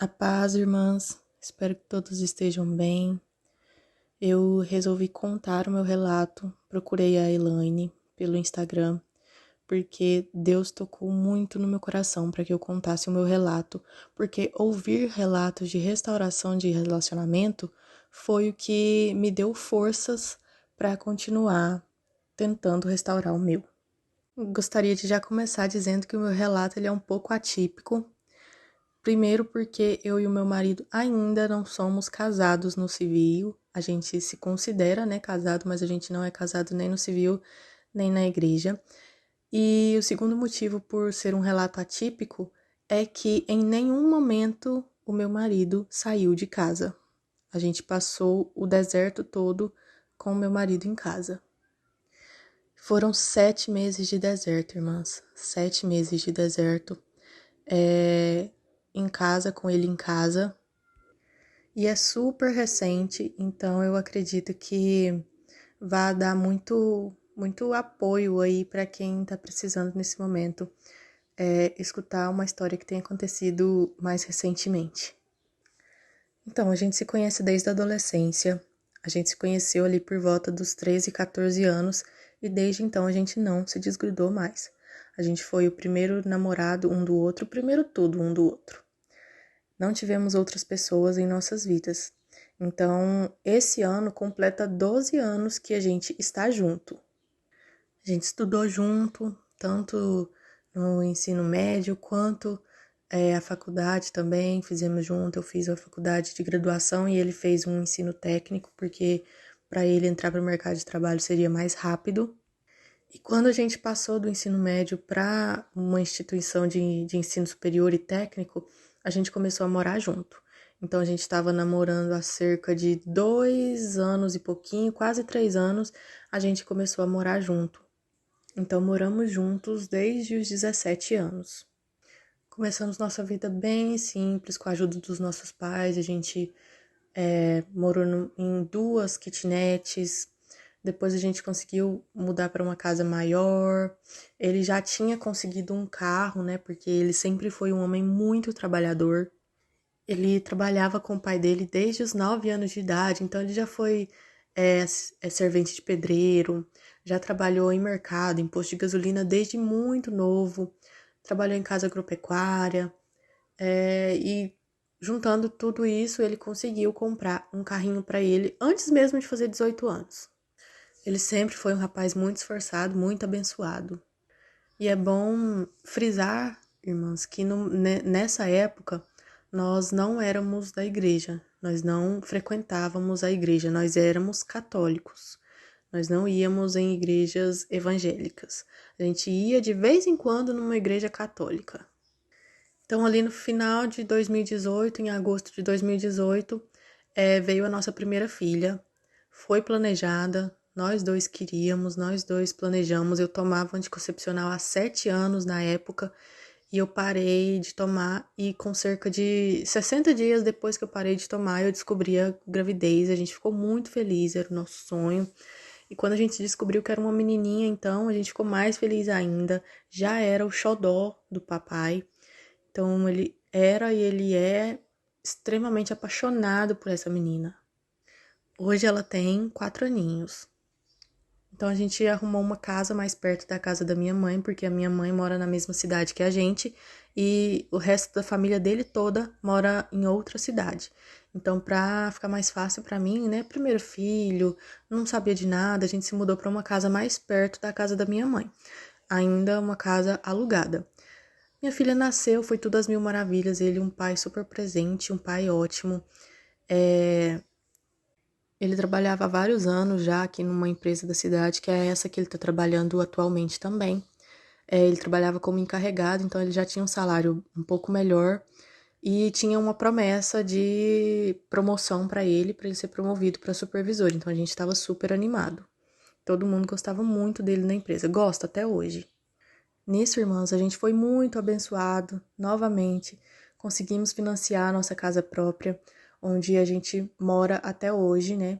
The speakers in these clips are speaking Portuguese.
A paz, irmãs. Espero que todos estejam bem. Eu resolvi contar o meu relato. Procurei a Elaine pelo Instagram, porque Deus tocou muito no meu coração para que eu contasse o meu relato. Porque ouvir relatos de restauração de relacionamento foi o que me deu forças para continuar tentando restaurar o meu. Gostaria de já começar dizendo que o meu relato ele é um pouco atípico. Primeiro porque eu e o meu marido ainda não somos casados no civil. A gente se considera, né, casado, mas a gente não é casado nem no civil, nem na igreja. E o segundo motivo por ser um relato atípico é que em nenhum momento o meu marido saiu de casa. A gente passou o deserto todo com o meu marido em casa. Foram 7 meses de deserto, irmãs. 7 meses de deserto. Em casa, com ele em casa. E é super recente, então eu acredito que vai dar muito apoio aí para quem está precisando nesse momento escutar uma história que tem acontecido mais recentemente. Então, a gente se conhece desde a adolescência, a gente se conheceu ali por volta dos 13, 14 anos e desde então a gente não se desgrudou mais. A gente foi o primeiro namorado um do outro, o primeiro tudo um do outro. Não tivemos outras pessoas em nossas vidas. Então, esse ano completa 12 anos que a gente está junto. A gente estudou junto, tanto no ensino médio quanto a faculdade também, fizemos junto. Eu fiz a faculdade de graduação e ele fez um ensino técnico, porque para ele entrar para o mercado de trabalho seria mais rápido. E quando a gente passou do ensino médio para uma instituição de ensino superior e técnico, a gente começou a morar junto. Então a gente estava namorando há cerca de 2 anos e pouquinho, quase 3 anos, a gente começou a morar junto. Então moramos juntos desde os 17 anos. Começamos nossa vida bem simples, com a ajuda dos nossos pais. A gente morou em 2 kitnets. Depois a gente conseguiu mudar para uma casa maior. Ele já tinha conseguido um carro, né? Porque ele sempre foi um homem muito trabalhador. Ele trabalhava com o pai dele desde os 9 anos de idade, então ele já foi servente de pedreiro, já trabalhou em mercado, em posto de gasolina desde muito novo, trabalhou em casa agropecuária, e juntando tudo isso, ele conseguiu comprar um carrinho para ele antes mesmo de fazer 18 anos. Ele sempre foi um rapaz muito esforçado, muito abençoado. E é bom frisar, irmãs, que nessa época nós não éramos da igreja, nós não frequentávamos a igreja, nós éramos católicos. Nós não íamos em igrejas evangélicas. A gente ia de vez em quando numa igreja católica. Então, ali no final de 2018, em agosto de 2018, veio a nossa primeira filha. Foi planejada, nós dois queríamos, nós dois planejamos. Eu tomava anticoncepcional há 7 anos na época e eu parei de tomar. E com cerca de 60 dias depois que eu parei de tomar, eu descobri a gravidez. A gente ficou muito feliz, era o nosso sonho. E quando a gente descobriu que era uma menininha, então a gente ficou mais feliz ainda. Já era o xodó do papai. Então ele era e ele é extremamente apaixonado por essa menina. Hoje ela tem 4 aninhos. Então a gente arrumou uma casa mais perto da casa da minha mãe, porque a minha mãe mora na mesma cidade que a gente e o resto da família dele toda mora em outra cidade. Então, pra ficar mais fácil pra mim, né? Primeiro filho, não sabia de nada, a gente se mudou pra uma casa mais perto da casa da minha mãe. Ainda uma casa alugada. Minha filha nasceu, foi tudo às mil maravilhas. Ele, um pai super presente, um pai ótimo. Ele trabalhava há vários anos já aqui numa empresa da cidade, que é essa que ele está trabalhando atualmente também. Ele trabalhava como encarregado, então ele já tinha um salário um pouco melhor e tinha uma promessa de promoção para ele ser promovido para supervisor. Então a gente estava super animado. Todo mundo gostava muito dele na empresa, gosta até hoje. Nisso, irmãos, a gente foi muito abençoado novamente. Conseguimos financiar a nossa casa própria, onde a gente mora até hoje, né?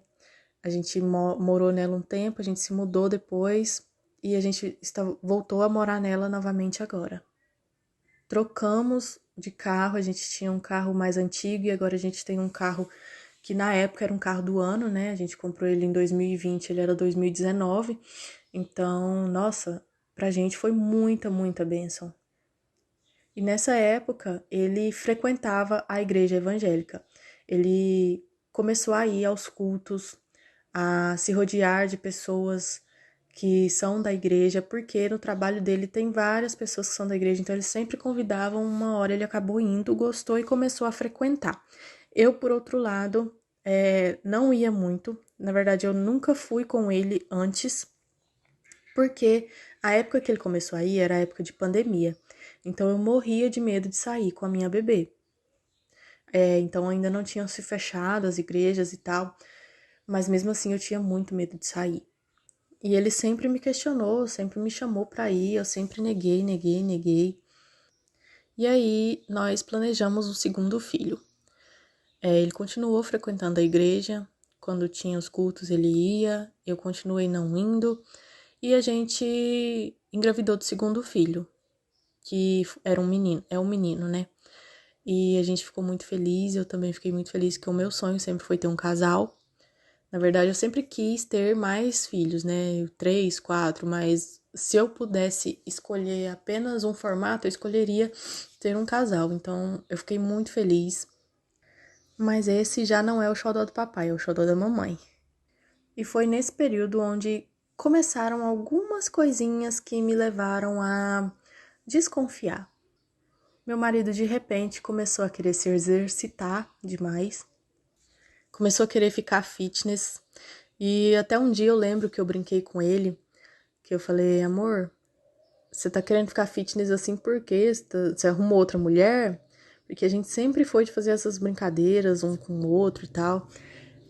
A gente morou nela um tempo, a gente se mudou depois e a gente voltou a morar nela novamente agora. trocamos de carro, a gente tinha um carro mais antigo e agora a gente tem um carro que na época era um carro do ano, né? A gente comprou ele em 2020, ele era 2019. Então, nossa, pra gente foi muita, muita bênção. E nessa época, ele frequentava a igreja evangélica. Ele começou a ir aos cultos, a se rodear de pessoas que são da igreja, porque no trabalho dele tem várias pessoas que são da igreja, então eles sempre convidavam, uma hora ele acabou indo, gostou e começou a frequentar. Eu, por outro lado, não ia muito, na verdade eu nunca fui com ele antes, porque a época que ele começou a ir era a época de pandemia, então eu morria de medo de sair com a minha bebê. Então ainda não tinham se fechado as igrejas e tal, mas mesmo assim eu tinha muito medo de sair. E ele sempre me questionou, sempre me chamou para ir, eu sempre neguei, neguei, neguei. E aí nós planejamos o segundo filho. Ele continuou frequentando a igreja, quando tinha os cultos ele ia, eu continuei não indo, e a gente engravidou do segundo filho, que era um menino, é um menino, né? E a gente ficou muito feliz, eu também fiquei muito feliz, que o meu sonho sempre foi ter um casal. Na verdade, eu sempre quis ter mais filhos, né? 3, 4, mas se eu pudesse escolher apenas um formato, eu escolheria ter um casal. Então, eu fiquei muito feliz. Mas esse já não é o xodó do papai, é o xodó da mamãe. E foi nesse período onde começaram algumas coisinhas que me levaram a desconfiar. Meu marido, de repente, começou a querer se exercitar demais. Começou a querer ficar fitness. E até um dia eu lembro que eu brinquei com ele, que eu falei, amor, você tá querendo ficar fitness assim por quê? Você arrumou outra mulher? Porque a gente sempre foi de fazer essas brincadeiras um com o outro e tal.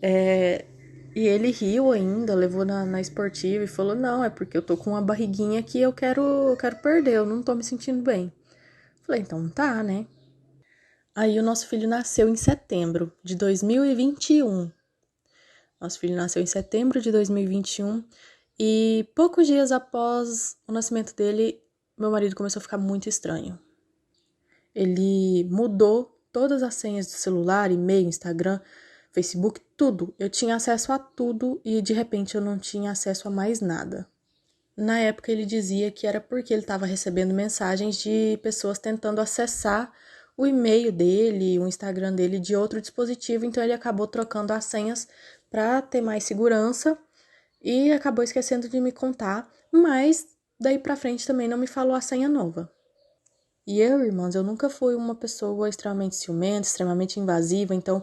E ele riu ainda, levou na esportiva e falou, não, é porque eu tô com uma barriguinha que eu quero perder, eu não tô me sentindo bem. Falei, então tá, né? Aí o nosso filho nasceu em setembro de 2021. Nosso filho nasceu em setembro de 2021 e poucos dias após o nascimento dele, meu marido começou a ficar muito estranho. Ele mudou todas as senhas do celular, e-mail, Instagram, Facebook, tudo. Eu tinha acesso a tudo e de repente eu não tinha acesso a mais nada. Na época ele dizia que era porque ele estava recebendo mensagens de pessoas tentando acessar o e-mail dele, o Instagram dele de outro dispositivo, então ele acabou trocando as senhas para ter mais segurança e acabou esquecendo de me contar, mas daí para frente também não me falou a senha nova. E eu, irmãos, eu nunca fui uma pessoa extremamente ciumenta, extremamente invasiva, então,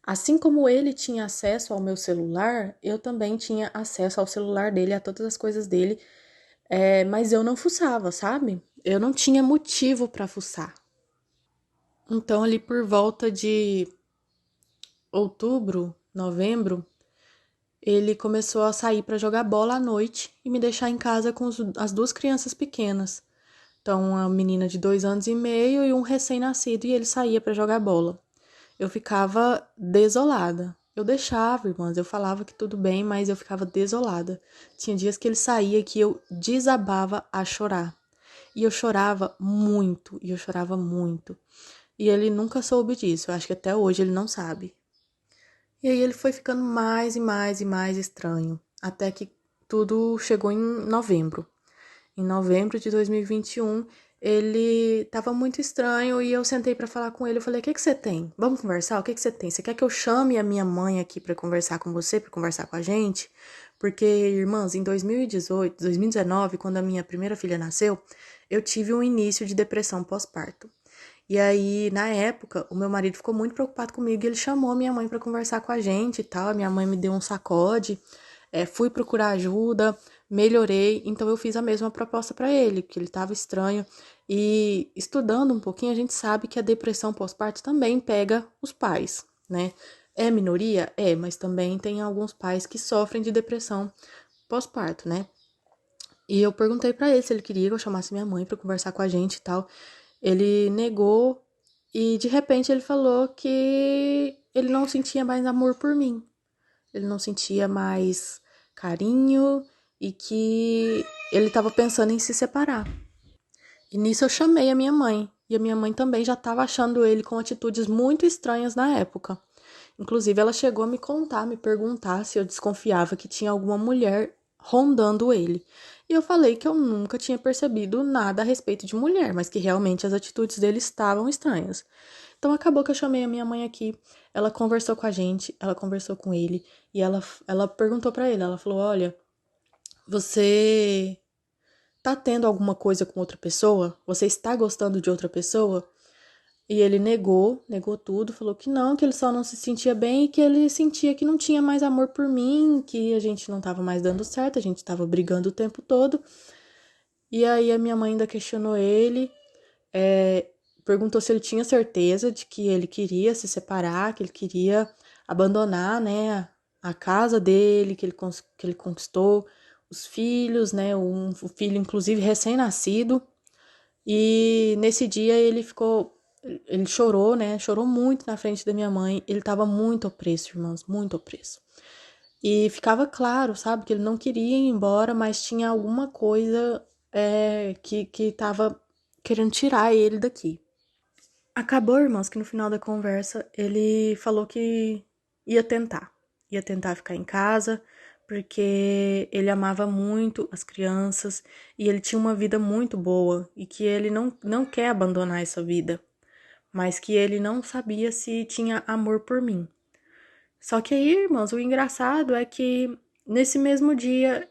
assim como ele tinha acesso ao meu celular, eu também tinha acesso ao celular dele, a todas as coisas dele, mas eu não fuçava, sabe? Eu não tinha motivo para fuçar. Então, ali por volta de outubro, novembro, ele começou a sair para jogar bola à noite e me deixar em casa com as duas crianças pequenas. Então, uma menina de 2 anos e meio e um recém-nascido, e ele saía para jogar bola. Eu ficava desolada. Eu deixava, irmãs, eu falava que tudo bem, mas eu ficava desolada. Tinha dias que ele saía que eu desabava a chorar. E eu chorava muito, e eu chorava muito. E ele nunca soube disso, eu acho que até hoje ele não sabe. E aí ele foi ficando mais e mais e mais estranho, até que tudo chegou em novembro. Em novembro de 2021, ele tava muito estranho e eu sentei pra falar com ele. Eu falei: "O que que você tem? Vamos conversar? O que que você tem? Você quer que eu chame a minha mãe aqui pra conversar com você, pra conversar com a gente?" Porque, irmãs, em 2018, 2019, quando a minha primeira filha nasceu, eu tive um início de depressão pós-parto. E aí, na época, o meu marido ficou muito preocupado comigo e ele chamou a minha mãe pra conversar com a gente e tal. A minha mãe me deu um sacode, fui procurar ajuda, melhorei, então eu fiz a mesma proposta para ele, porque ele estava estranho. E estudando um pouquinho, a gente sabe que a depressão pós-parto também pega os pais, né? É minoria? É, mas também tem alguns pais que sofrem de depressão pós-parto, né? E eu perguntei para ele se ele queria que eu chamasse minha mãe para conversar com a gente e tal. Ele negou e de repente ele falou que ele não sentia mais amor por mim. Ele não sentia mais carinho e que ele estava pensando em se separar. E nisso eu chamei a minha mãe. E a minha mãe também já estava achando ele com atitudes muito estranhas na época. Inclusive, ela chegou a me contar, me perguntar se eu desconfiava que tinha alguma mulher rondando ele. E eu falei que eu nunca tinha percebido nada a respeito de mulher, mas que realmente as atitudes dele estavam estranhas. Então acabou que eu chamei a minha mãe aqui, ela conversou com a gente, ela conversou com ele e ela perguntou pra ele, ela falou: "Olha, você tá tendo alguma coisa com outra pessoa? Você está gostando de outra pessoa?" E ele negou tudo, falou que não, que ele só não se sentia bem e que ele sentia que não tinha mais amor por mim, que a gente não tava mais dando certo, a gente tava brigando o tempo todo. E aí a minha mãe ainda questionou ele, é, perguntou se ele tinha certeza de que ele queria se separar, que ele queria abandonar, né, a casa dele, que ele conquistou, os filhos, né, o filho inclusive recém-nascido. E nesse dia ele chorou, né? Chorou muito na frente da minha mãe. Ele tava muito opresso, irmãos, muito opresso. E ficava claro, sabe, que ele não queria ir embora, mas tinha alguma coisa que tava querendo tirar ele daqui. Acabou, irmãos, que no final da conversa ele falou que ia tentar. Ia tentar ficar em casa, porque ele amava muito as crianças e ele tinha uma vida muito boa e que ele não quer abandonar essa vida, mas que ele não sabia se tinha amor por mim. Só que aí, irmãos, o engraçado é que nesse mesmo dia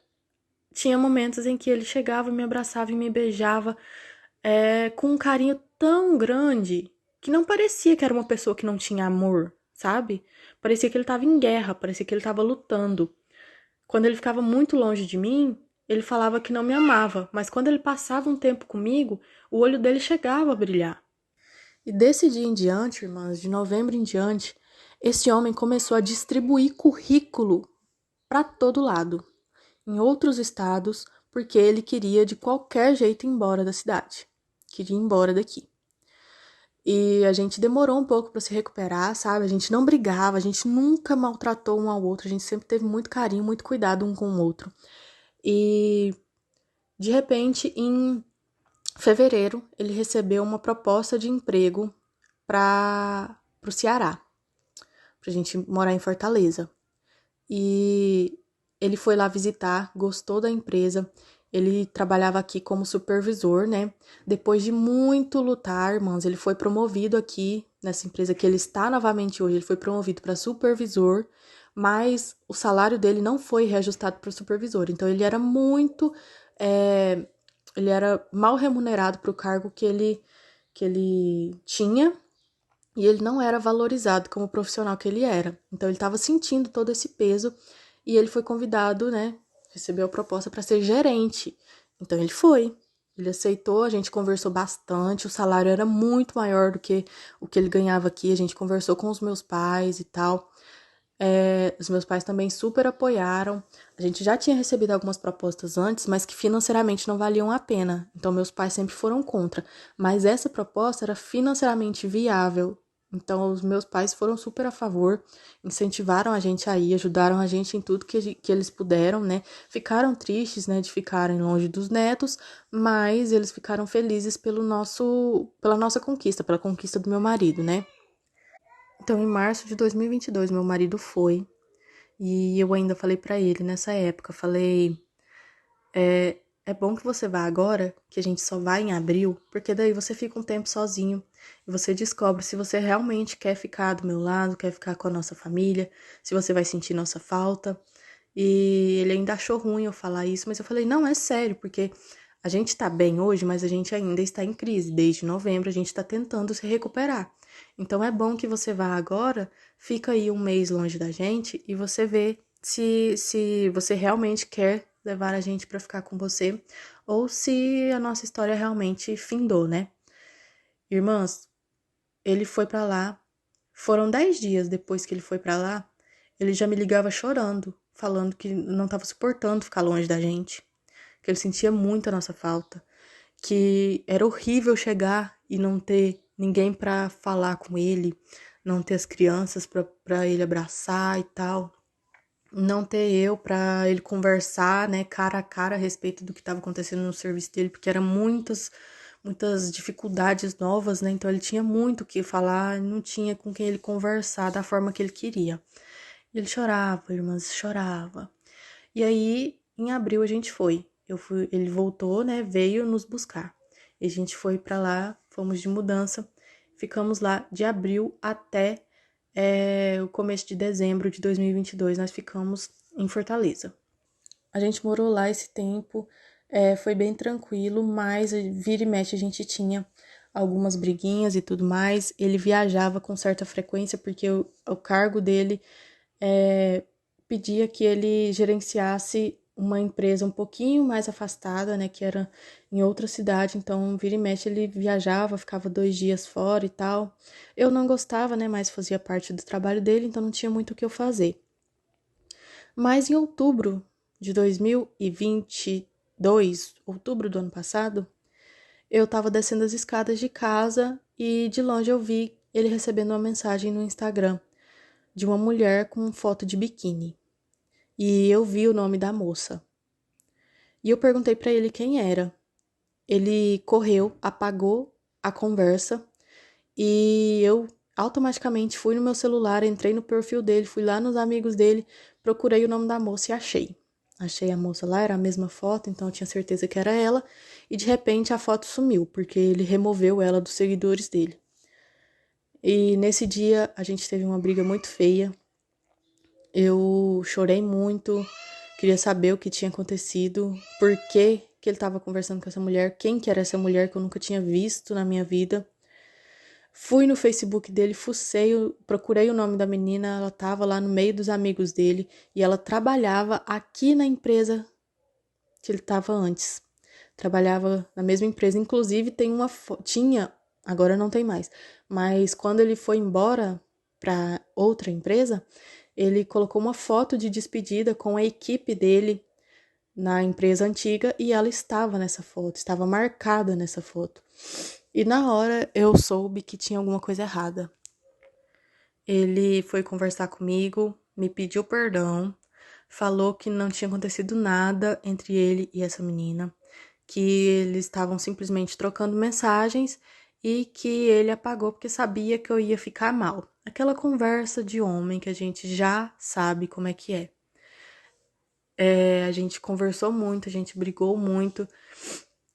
tinha momentos em que ele chegava, me abraçava e me beijava com um carinho tão grande que não parecia que era uma pessoa que não tinha amor, sabe? Parecia que ele estava em guerra, parecia que ele estava lutando. Quando ele ficava muito longe de mim, ele falava que não me amava, mas quando ele passava um tempo comigo, o olho dele chegava a brilhar. E desse dia em diante, irmãs, de novembro em diante, esse homem começou a distribuir currículo para todo lado, em outros estados, porque ele queria de qualquer jeito ir embora da cidade. Queria ir embora daqui. E a gente demorou um pouco para se recuperar, sabe? A gente não brigava, a gente nunca maltratou um ao outro, a gente sempre teve muito carinho, muito cuidado um com o outro. E de repente, em fevereiro, ele recebeu uma proposta de emprego para o Ceará, pra gente morar em Fortaleza. E ele foi lá visitar, gostou da empresa. Ele trabalhava aqui como supervisor, né? Depois de muito lutar, irmãos, ele foi promovido aqui nessa empresa que ele está novamente hoje. Ele foi promovido para supervisor, mas o salário dele não foi reajustado para supervisor. Então é, ele era mal remunerado para o cargo que ele tinha e ele não era valorizado como profissional que ele era. Então ele estava sentindo todo esse peso e ele foi convidado, né? Recebeu a proposta para ser gerente. Então ele foi. Ele aceitou, a gente conversou bastante, o salário era muito maior do que o que ele ganhava aqui. A gente conversou com os meus pais e tal. Os meus pais também super apoiaram. A gente já tinha recebido algumas propostas antes, mas que financeiramente não valiam a pena. Então, meus pais sempre foram contra. Mas essa proposta era financeiramente viável. Então, os meus pais foram super a favor, incentivaram a gente a ir, ajudaram a gente em tudo que eles puderam, né? Ficaram tristes, né, de ficarem longe dos netos, mas eles ficaram felizes pela nossa conquista, pela conquista do meu marido, né? Então, em março de 2022, meu marido foi. E eu ainda falei pra ele nessa época, falei, é bom que você vá agora, que a gente só vai em abril, porque daí você fica um tempo sozinho e você descobre se você realmente quer ficar do meu lado, quer ficar com a nossa família, se você vai sentir nossa falta. E ele ainda achou ruim eu falar isso, mas eu falei, não, é sério, porque a gente tá bem hoje, mas a gente ainda está em crise. Desde novembro a gente tá tentando se recuperar. Então é bom que você vá agora, fica aí um mês longe da gente e você vê se você realmente quer levar a gente pra ficar com você ou se a nossa história realmente findou, né? Irmãs, ele foi pra lá. Foram 10 dias depois que ele foi pra lá, ele já me ligava chorando, falando que não tava suportando ficar longe da gente, que ele sentia muito a nossa falta, que era horrível chegar e não ter ninguém pra falar com ele, não ter as crianças pra ele abraçar e tal, não ter eu pra ele conversar, né, cara a cara a respeito do que tava acontecendo no serviço dele, porque eram muitas dificuldades novas, né? Então ele tinha muito o que falar, não tinha com quem ele conversar da forma que ele queria. Ele chorava, irmãs, chorava. E aí, em abril a gente foi. Ele voltou, né? Veio nos buscar. E a gente foi pra lá, fomos de mudança. Ficamos lá de abril até o começo de dezembro de 2022. Nós ficamos em Fortaleza. A gente morou lá esse tempo, foi bem tranquilo, mas vira e mexe a gente tinha algumas briguinhas e tudo mais. Ele viajava com certa frequência porque o cargo dele pedia que ele gerenciasse uma empresa um pouquinho mais afastada, né, que era em outra cidade, então vira e mexe ele viajava, ficava 2 dias fora e tal. Eu não gostava, né, mas fazia parte do trabalho dele, então não tinha muito o que eu fazer. Mas em outubro de 2022, outubro do ano passado, eu tava descendo as escadas de casa e de longe eu vi ele recebendo uma mensagem no Instagram de uma mulher com foto de biquíni. E eu vi o nome da moça. E eu perguntei pra ele quem era. Ele correu, apagou a conversa e eu automaticamente fui no meu celular, entrei no perfil dele, fui lá nos amigos dele, procurei o nome da moça e achei. Achei a moça lá, era a mesma foto, então eu tinha certeza que era ela. E de repente a foto sumiu, porque ele removeu ela dos seguidores dele. E nesse dia a gente teve uma briga muito feia. Eu chorei muito, queria saber o que tinha acontecido, por que ele estava conversando com essa mulher, quem que era essa mulher que eu nunca tinha visto na minha vida. Fui no Facebook dele, fucei, procurei o nome da menina, ela estava lá no meio dos amigos dele e ela trabalhava aqui na empresa que ele estava antes. Trabalhava na mesma empresa, inclusive tinha, agora não tem mais, mas quando ele foi embora para outra empresa, ele colocou uma foto de despedida com a equipe dele na empresa antiga e ela estava nessa foto, estava marcada nessa foto. E na hora eu soube que tinha alguma coisa errada. Ele foi conversar comigo, me pediu perdão, falou que não tinha acontecido nada entre ele e essa menina, que eles estavam simplesmente trocando mensagens e que ele apagou porque sabia que eu ia ficar mal. Aquela conversa de homem que a gente já sabe como é que é. A gente conversou muito, a gente brigou muito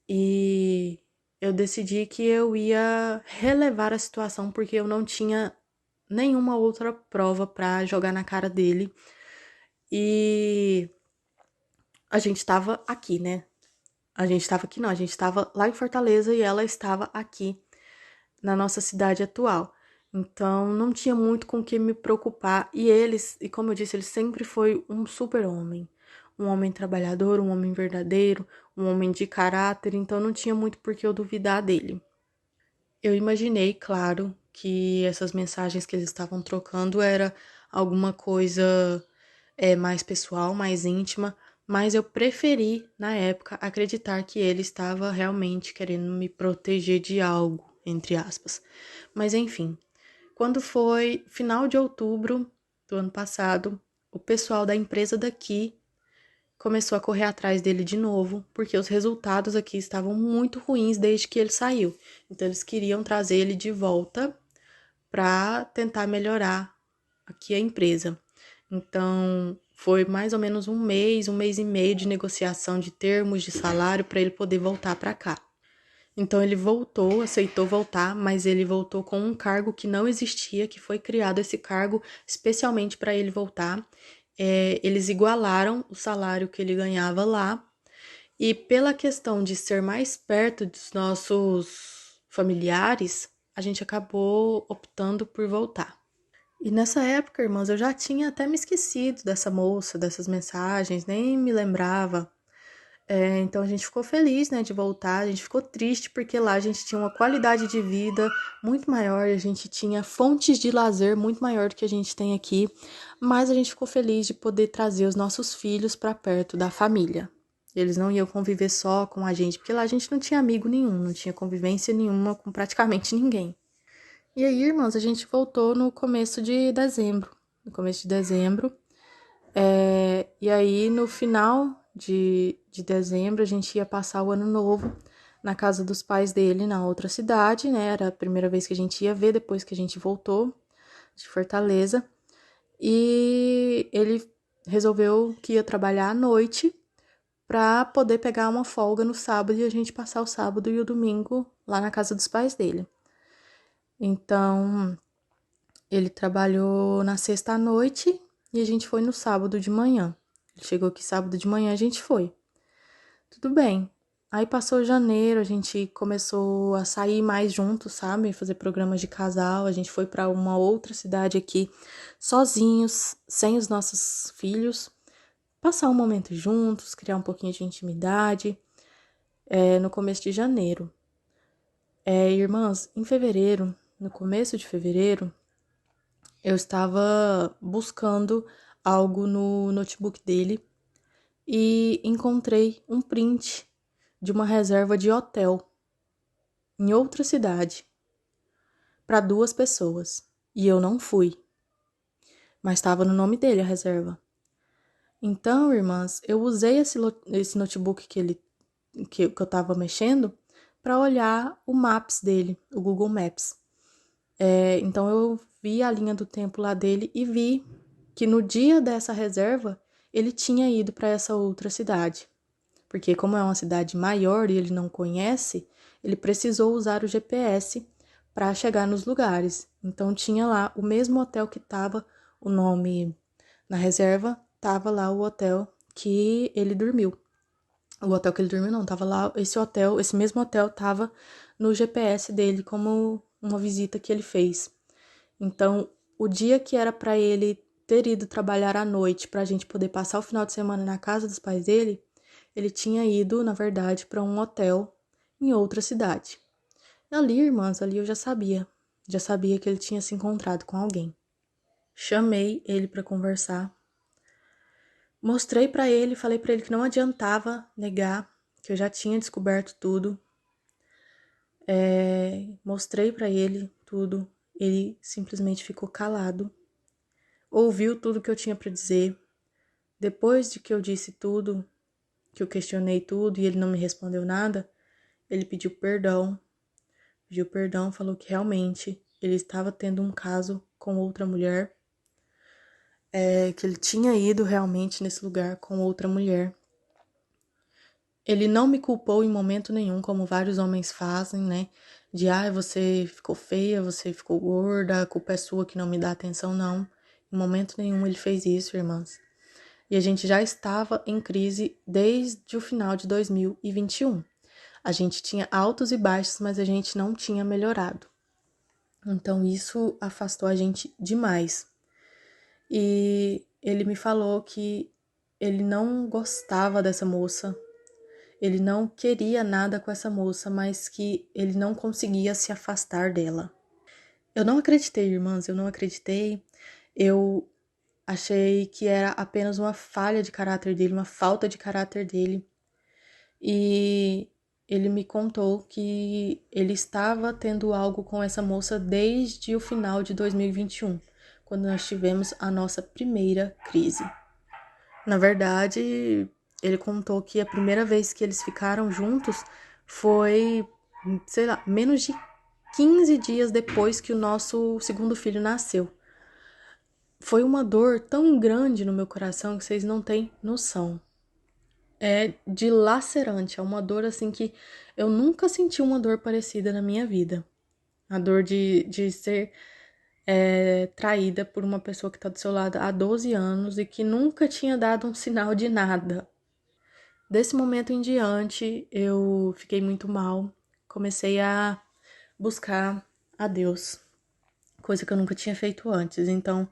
e eu decidi que eu ia relevar a situação porque eu não tinha nenhuma outra prova pra jogar na cara dele. E a gente tava aqui, né? A gente tava aqui, não, a gente tava lá em Fortaleza e ela estava aqui na nossa cidade atual. Então não tinha muito com o que me preocupar. E como eu disse, ele sempre foi um super homem. Um homem trabalhador, um homem verdadeiro, um homem de caráter, então não tinha muito por que eu duvidar dele. Eu imaginei, claro, que essas mensagens que eles estavam trocando era alguma coisa mais pessoal, mais íntima, mas eu preferi, na época, acreditar que ele estava realmente querendo me proteger de algo, entre aspas. Mas enfim, quando foi final de outubro do ano passado, o pessoal da empresa daqui começou a correr atrás dele de novo, porque os resultados aqui estavam muito ruins desde que ele saiu. Então eles queriam trazer ele de volta para tentar melhorar aqui a empresa. Então foi mais ou menos um mês e meio de negociação de termos de salário para ele poder voltar para cá. Então ele voltou, aceitou voltar, mas ele voltou com um cargo que não existia, que foi criado esse cargo especialmente para ele voltar. Eles igualaram o salário que ele ganhava lá, e pela questão de ser mais perto dos nossos familiares, a gente acabou optando por voltar. E nessa época, irmãos, eu já tinha até me esquecido dessa moça, dessas mensagens, nem me lembrava. Então a gente ficou feliz, né, de voltar, a gente ficou triste porque lá a gente tinha uma qualidade de vida muito maior, a gente tinha fontes de lazer muito maior do que a gente tem aqui, mas a gente ficou feliz de poder trazer os nossos filhos para perto da família. Eles não iam conviver só com a gente, porque lá a gente não tinha amigo nenhum, não tinha convivência nenhuma com praticamente ninguém. E aí, irmãos, a gente voltou no começo de dezembro. No começo de dezembro, e aí, no final de dezembro, a gente ia passar o ano novo na casa dos pais dele, na outra cidade, né? Era a primeira vez que a gente ia ver depois que a gente voltou de Fortaleza. E ele resolveu que ia trabalhar à noite para poder pegar uma folga no sábado e a gente passar o sábado e o domingo lá na casa dos pais dele. Então, ele trabalhou na sexta à noite e a gente foi no sábado de manhã. Ele chegou aqui sábado de manhã, a gente foi. Tudo bem. Aí passou janeiro, a gente começou a sair mais juntos, sabe? Fazer programas de casal. A gente foi para uma outra cidade aqui, sozinhos, sem os nossos filhos. Passar um momento juntos, criar um pouquinho de intimidade. No começo de janeiro. Irmãs, em fevereiro, no começo de fevereiro, eu estava buscando algo no notebook dele e encontrei um print de uma reserva de hotel em outra cidade para 2 pessoas. E eu não fui, mas estava no nome dele a reserva. Então, irmãs, eu usei esse notebook que eu estava mexendo para olhar o Maps dele, o Google Maps. Então, eu vi a linha do tempo lá dele e vi que no dia dessa reserva ele tinha ido para essa outra cidade. Porque como é uma cidade maior e ele não conhece, ele precisou usar o GPS para chegar nos lugares. Então tinha lá o mesmo hotel que estava o nome na reserva, estava lá o hotel que ele dormiu. O hotel que ele dormiu não, estava lá esse mesmo hotel estava no GPS dele como uma visita que ele fez. Então, o dia que era para ele ter ido trabalhar à noite para a gente poder passar o final de semana na casa dos pais dele, ele tinha ido, na verdade, para um hotel em outra cidade. Ali, irmãs, ali eu já sabia que ele tinha se encontrado com alguém. Chamei ele para conversar. Mostrei para ele, falei para ele que não adiantava negar, que eu já tinha descoberto tudo. Mostrei para ele tudo. Ele simplesmente ficou calado. Ouviu tudo que eu tinha para dizer. Depois de que eu disse tudo, que eu questionei tudo e ele não me respondeu nada, ele pediu perdão, falou que realmente ele estava tendo um caso com outra mulher, que ele tinha ido realmente nesse lugar com outra mulher. Ele não me culpou em momento nenhum, como vários homens fazem, né? De, você ficou feia, você ficou gorda, a culpa é sua que não me dá atenção, não. Em momento nenhum ele fez isso, irmãs. E a gente já estava em crise desde o final de 2021. A gente tinha altos e baixos, mas a gente não tinha melhorado. Então isso afastou a gente demais. E ele me falou que ele não gostava dessa moça, ele não queria nada com essa moça, mas que ele não conseguia se afastar dela. Eu não acreditei, irmãs, eu não acreditei. Eu achei que era apenas uma falha de caráter dele, uma falta de caráter dele. E ele me contou que ele estava tendo algo com essa moça desde o final de 2021, quando nós tivemos a nossa primeira crise. Na verdade, ele contou que a primeira vez que eles ficaram juntos foi, sei lá, menos de 15 dias depois que o nosso segundo filho nasceu. Foi uma dor tão grande no meu coração que vocês não têm noção. É dilacerante, é uma dor assim que eu nunca senti uma dor parecida na minha vida. A dor de ser traída por uma pessoa que está do seu lado há 12 anos e que nunca tinha dado um sinal de nada. Desse momento em diante, eu fiquei muito mal, comecei a buscar a Deus, coisa que eu nunca tinha feito antes. Então,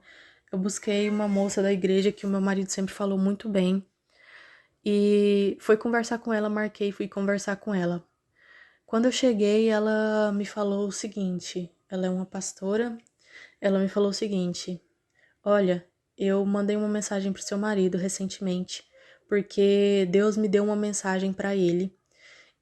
eu busquei uma moça da igreja que o meu marido sempre falou muito bem, e fui conversar com ela, fui conversar com ela. Quando eu cheguei, ela me falou o seguinte, ela é uma pastora, ela me falou o seguinte: olha, eu mandei uma mensagem pro seu marido recentemente, porque Deus me deu uma mensagem para ele.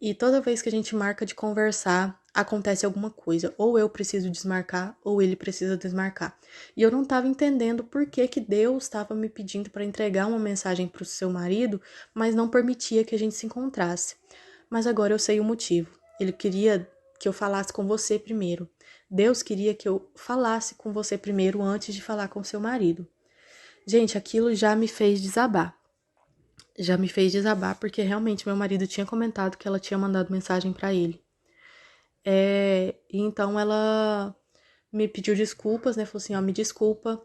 E toda vez que a gente marca de conversar, acontece alguma coisa. Ou eu preciso desmarcar, ou ele precisa desmarcar. E eu não estava entendendo por que Deus estava me pedindo para entregar uma mensagem para o seu marido, mas não permitia que a gente se encontrasse. Mas agora eu sei o motivo. Ele queria que eu falasse com você primeiro. Deus queria que eu falasse com você primeiro antes de falar com seu marido. Gente, aquilo já me fez desabar. Já me fez desabar porque realmente meu marido tinha comentado que ela tinha mandado mensagem pra ele. E então ela me pediu desculpas, né? Falou assim, ó, me desculpa.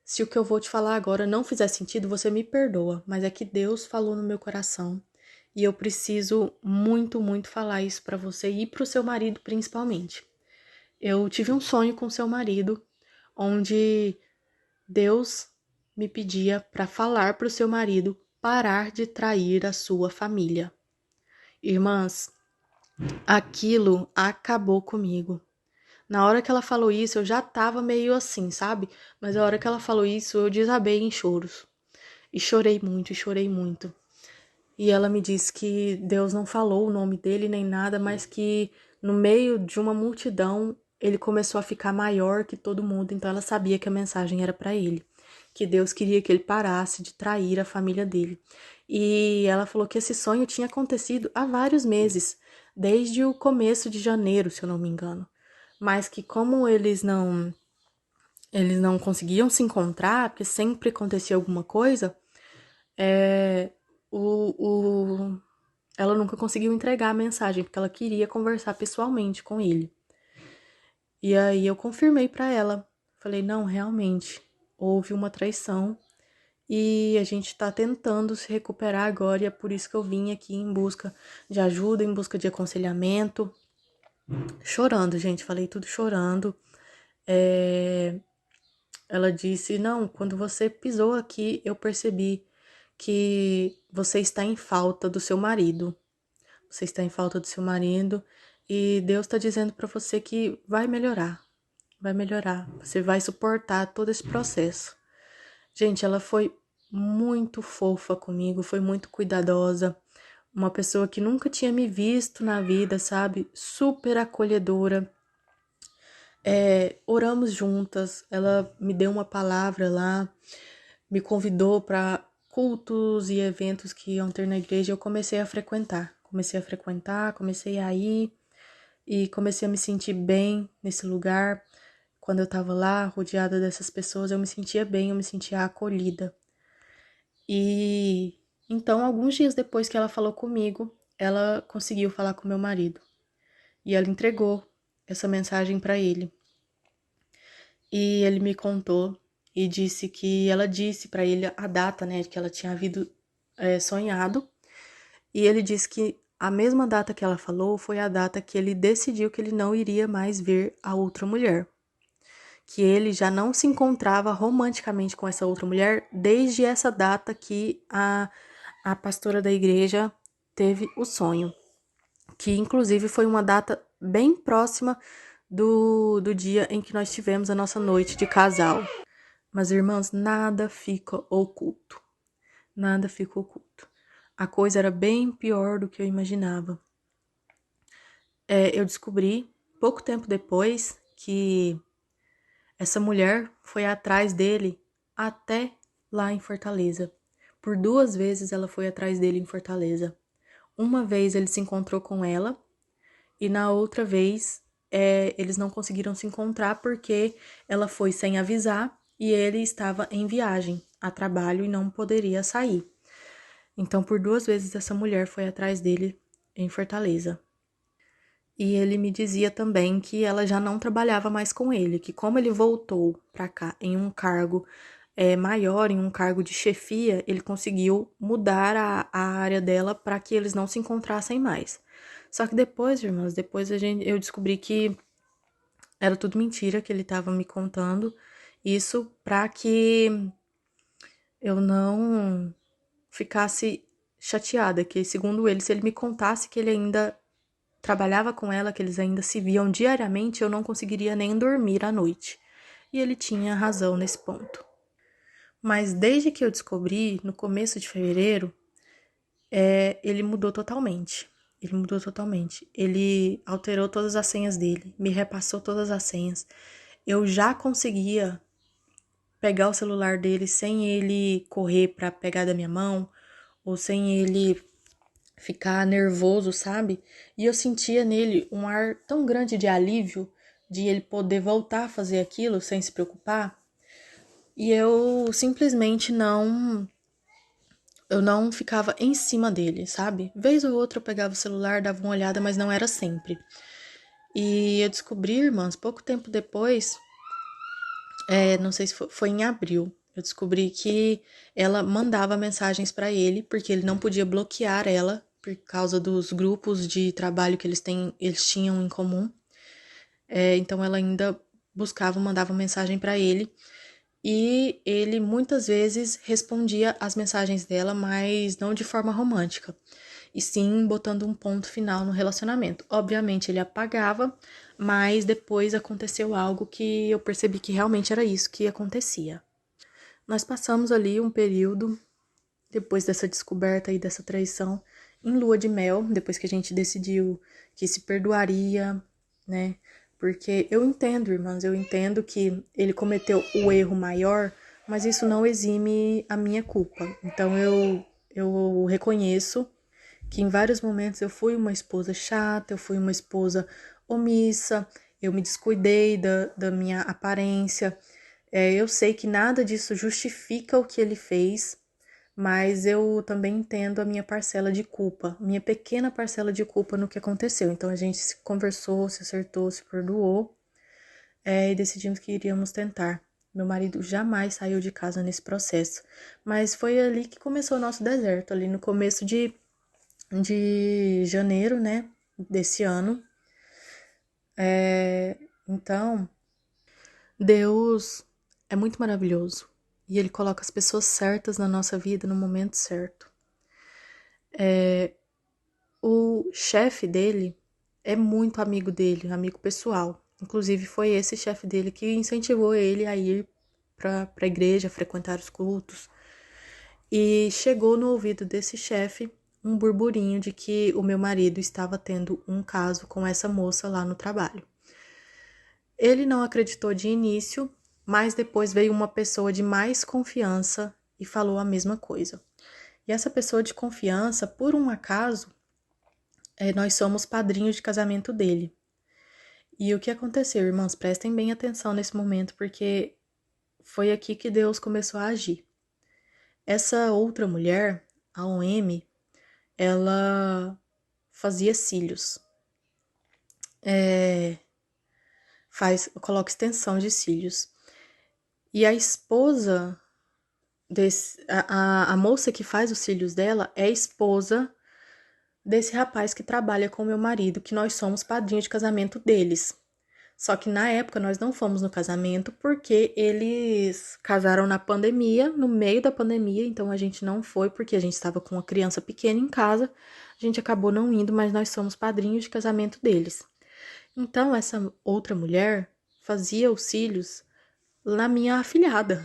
Se o que eu vou te falar agora não fizer sentido, você me perdoa. Mas é que Deus falou no meu coração. E eu preciso muito, muito falar isso pra você e pro seu marido principalmente. Eu tive um sonho com seu marido, onde Deus me pedia para falar para o seu marido parar de trair a sua família. Irmãs, aquilo acabou comigo. Na hora que ela falou isso, eu já tava meio assim, sabe? Mas a hora que ela falou isso, eu desabei em choros. E chorei muito, e chorei muito. E ela me disse que Deus não falou o nome dele nem nada, mas que no meio de uma multidão ele começou a ficar maior que todo mundo, então ela sabia que a mensagem era para ele, que Deus queria que ele parasse de trair a família dele. E ela falou que esse sonho tinha acontecido há vários meses, desde o começo de janeiro, se eu não me engano. Mas que como eles não conseguiam se encontrar, porque sempre acontecia alguma coisa, é, o, ela nunca conseguiu entregar a mensagem, porque ela queria conversar pessoalmente com ele. E aí eu confirmei pra ela. Falei, não, realmente, houve uma traição e a gente tá tentando se recuperar agora e é por isso que eu vim aqui em busca de ajuda, em busca de aconselhamento. Chorando, gente, falei tudo chorando. Ela disse, não, quando você pisou aqui, eu percebi que você está em falta do seu marido. Você está em falta do seu marido e Deus está dizendo para você que vai melhorar. Vai melhorar. Você vai suportar todo esse processo. Gente, ela foi muito fofa comigo, foi muito cuidadosa. Uma pessoa que nunca tinha me visto na vida, sabe? Super acolhedora. Oramos juntas, ela me deu uma palavra lá, me convidou para cultos e eventos que iam ter na igreja. Eu comecei a frequentar. Comecei a ir e comecei a me sentir bem nesse lugar. Quando eu tava lá, rodeada dessas pessoas, eu me sentia bem, eu me sentia acolhida. E então, alguns dias depois que ela falou comigo, ela conseguiu falar com meu marido. E ela entregou essa mensagem para ele. E ele me contou e disse que ela disse para ele a data, né, que ela tinha havido sonhado. E ele disse que a mesma data que ela falou foi a data que ele decidiu que ele não iria mais ver a outra mulher. Que ele já não se encontrava romanticamente com essa outra mulher desde essa data que a pastora da igreja teve o sonho. Que inclusive foi uma data bem próxima do dia em que nós tivemos a nossa noite de casal. Mas, irmãs, nada fica oculto. Nada fica oculto. A coisa era bem pior do que eu imaginava. Eu descobri, pouco tempo depois, que essa mulher foi atrás dele até lá em Fortaleza. Por 2 vezes ela foi atrás dele em Fortaleza. Uma vez ele se encontrou com ela e na outra vez eles não conseguiram se encontrar porque ela foi sem avisar e ele estava em viagem a trabalho e não poderia sair. Então, por 2 vezes essa mulher foi atrás dele em Fortaleza. E ele me dizia também que ela já não trabalhava mais com ele, que como ele voltou para cá em um cargo maior, em um cargo de chefia, ele conseguiu mudar a área dela para que eles não se encontrassem mais. Só que depois, irmãs, eu descobri que era tudo mentira que ele estava me contando, isso para que eu não ficasse chateada, que segundo ele, se ele me contasse que ele ainda trabalhava com ela, que eles ainda se viam diariamente, eu não conseguiria nem dormir à noite. E ele tinha razão nesse ponto. Mas desde que eu descobri, no começo de fevereiro, ele mudou totalmente. Ele mudou totalmente. Ele alterou todas as senhas dele, me repassou todas as senhas. Eu já conseguia pegar o celular dele sem ele correr para pegar da minha mão, ou sem ele ficar nervoso, sabe? E eu sentia nele um ar tão grande de alívio, de ele poder voltar a fazer aquilo sem se preocupar. E eu simplesmente eu não ficava em cima dele, sabe? Vez ou outra eu pegava o celular, dava uma olhada, mas não era sempre. E eu descobri, irmãs, pouco tempo depois, não sei se foi em abril, eu descobri que ela mandava mensagens pra ele, porque ele não podia bloquear ela por causa dos grupos de trabalho que eles tinham em comum. Então ela ainda mandava mensagem pra ele. E ele muitas vezes respondia às mensagens dela, mas não de forma romântica, e sim botando um ponto final no relacionamento. Obviamente ele apagava, mas depois aconteceu algo que eu percebi que realmente era isso que acontecia. Nós passamos ali um período, depois dessa descoberta e dessa traição, em lua de mel, depois que a gente decidiu que se perdoaria, né? Porque eu entendo, irmãs, eu entendo que ele cometeu o erro maior, mas isso não exime a minha culpa. Então eu reconheço que em vários momentos eu fui uma esposa chata, eu fui uma esposa omissa, eu me descuidei da minha aparência. Eu sei que nada disso justifica o que ele fez, mas eu também entendo a minha parcela de culpa, minha pequena parcela de culpa no que aconteceu. Então a gente se conversou, se acertou, se perdoou, e decidimos que iríamos tentar. Meu marido jamais saiu de casa nesse processo, mas foi ali que começou o nosso deserto, ali no começo de janeiro, né, desse ano. Então, Deus é muito maravilhoso e Ele coloca as pessoas certas na nossa vida no momento certo. O chefe dele é muito amigo dele, amigo pessoal. Inclusive, foi esse chefe dele que incentivou ele a ir para a igreja, frequentar os cultos. E chegou no ouvido desse chefe um burburinho de que o meu marido estava tendo um caso com essa moça lá no trabalho. Ele não acreditou de início, mas depois veio uma pessoa de mais confiança e falou a mesma coisa. E essa pessoa de confiança, por um acaso, nós somos padrinhos de casamento dele. E o que aconteceu, irmãos? Prestem bem atenção nesse momento, porque foi aqui que Deus começou a agir. Essa outra mulher, a OM, ela fazia cílios. Coloca extensão de cílios. E a esposa a moça que faz os cílios dela é esposa desse rapaz que trabalha com meu marido, que nós somos padrinhos de casamento deles. Só que na época nós não fomos no casamento porque eles casaram na pandemia, no meio da pandemia, então a gente não foi porque a gente estava com uma criança pequena em casa. A gente acabou não indo, mas nós somos padrinhos de casamento deles. Então essa outra mulher fazia os cílios na minha afilhada.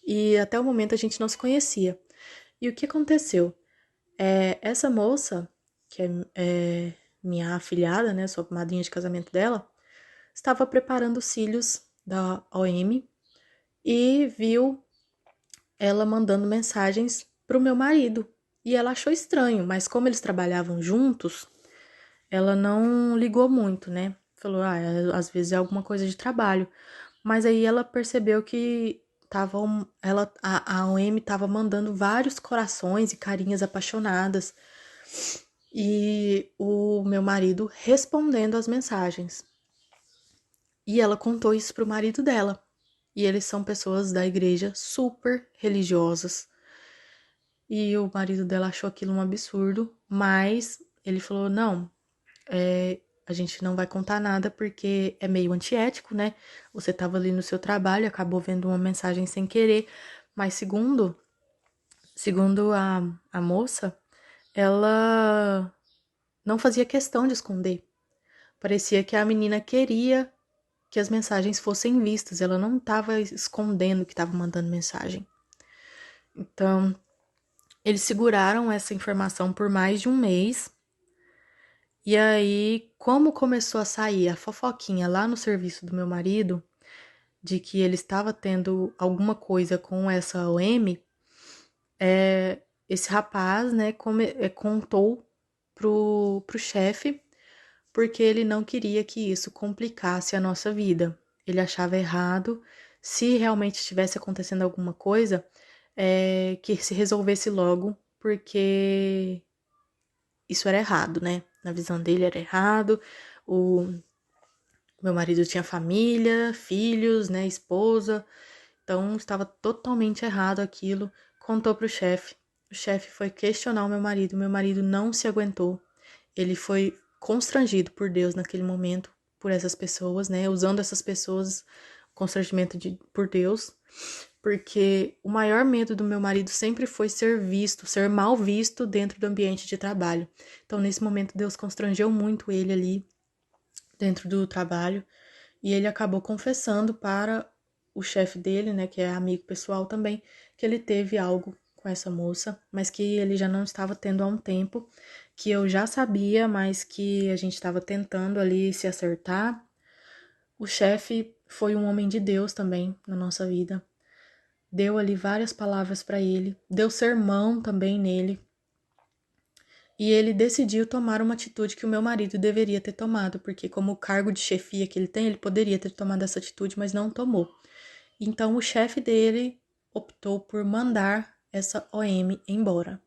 E até o momento a gente não se conhecia. E o que aconteceu? Essa moça, que é minha afilhada, né, sou madrinha de casamento dela, estava preparando os cílios da OM e viu ela mandando mensagens pro meu marido. E ela achou estranho, mas como eles trabalhavam juntos, ela não ligou muito, né? Falou, às vezes é alguma coisa de trabalho. Mas aí ela percebeu que a OM estava mandando vários corações e carinhas apaixonadas. E o meu marido respondendo as mensagens. E ela contou isso pro marido dela. E eles são pessoas da igreja super religiosas. E o marido dela achou aquilo um absurdo, mas ele falou: não, a gente não vai contar nada porque é meio antiético, né? Você estava ali no seu trabalho, acabou vendo uma mensagem sem querer, mas segundo a moça, ela não fazia questão de esconder. Parecia que a menina queria que as mensagens fossem vistas, ela não estava escondendo que estava mandando mensagem. Então, eles seguraram essa informação por mais de um mês. E aí, como começou a sair a fofoquinha lá no serviço do meu marido, de que ele estava tendo alguma coisa com essa OM, esse rapaz, né, contou pro chefe, porque ele não queria que isso complicasse a nossa vida. Ele achava errado, se realmente estivesse acontecendo alguma coisa, que se resolvesse logo, porque isso era errado, né? Na visão dele era errado. O meu marido tinha família, filhos, né, esposa, então estava totalmente errado aquilo. Contou pro chefe. O chefe foi questionar o meu marido não se aguentou. Ele foi constrangido por Deus naquele momento, por essas pessoas, né, usando essas pessoas, constrangimento por Deus, porque o maior medo do meu marido sempre foi ser visto, ser mal visto dentro do ambiente de trabalho. Então, nesse momento, Deus constrangeu muito ele ali dentro do trabalho, e ele acabou confessando para o chefe dele, né, que é amigo pessoal também, que ele teve algo com essa moça, mas que ele já não estava tendo há um tempo, que eu já sabia, mas que a gente estava tentando ali se acertar. O chefe foi um homem de Deus também na nossa vida. Deu ali várias palavras para ele, deu sermão também nele, e ele decidiu tomar uma atitude que o meu marido deveria ter tomado, porque como o cargo de chefia que ele tem, ele poderia ter tomado essa atitude, mas não tomou. Então o chefe dele optou por mandar essa OM embora.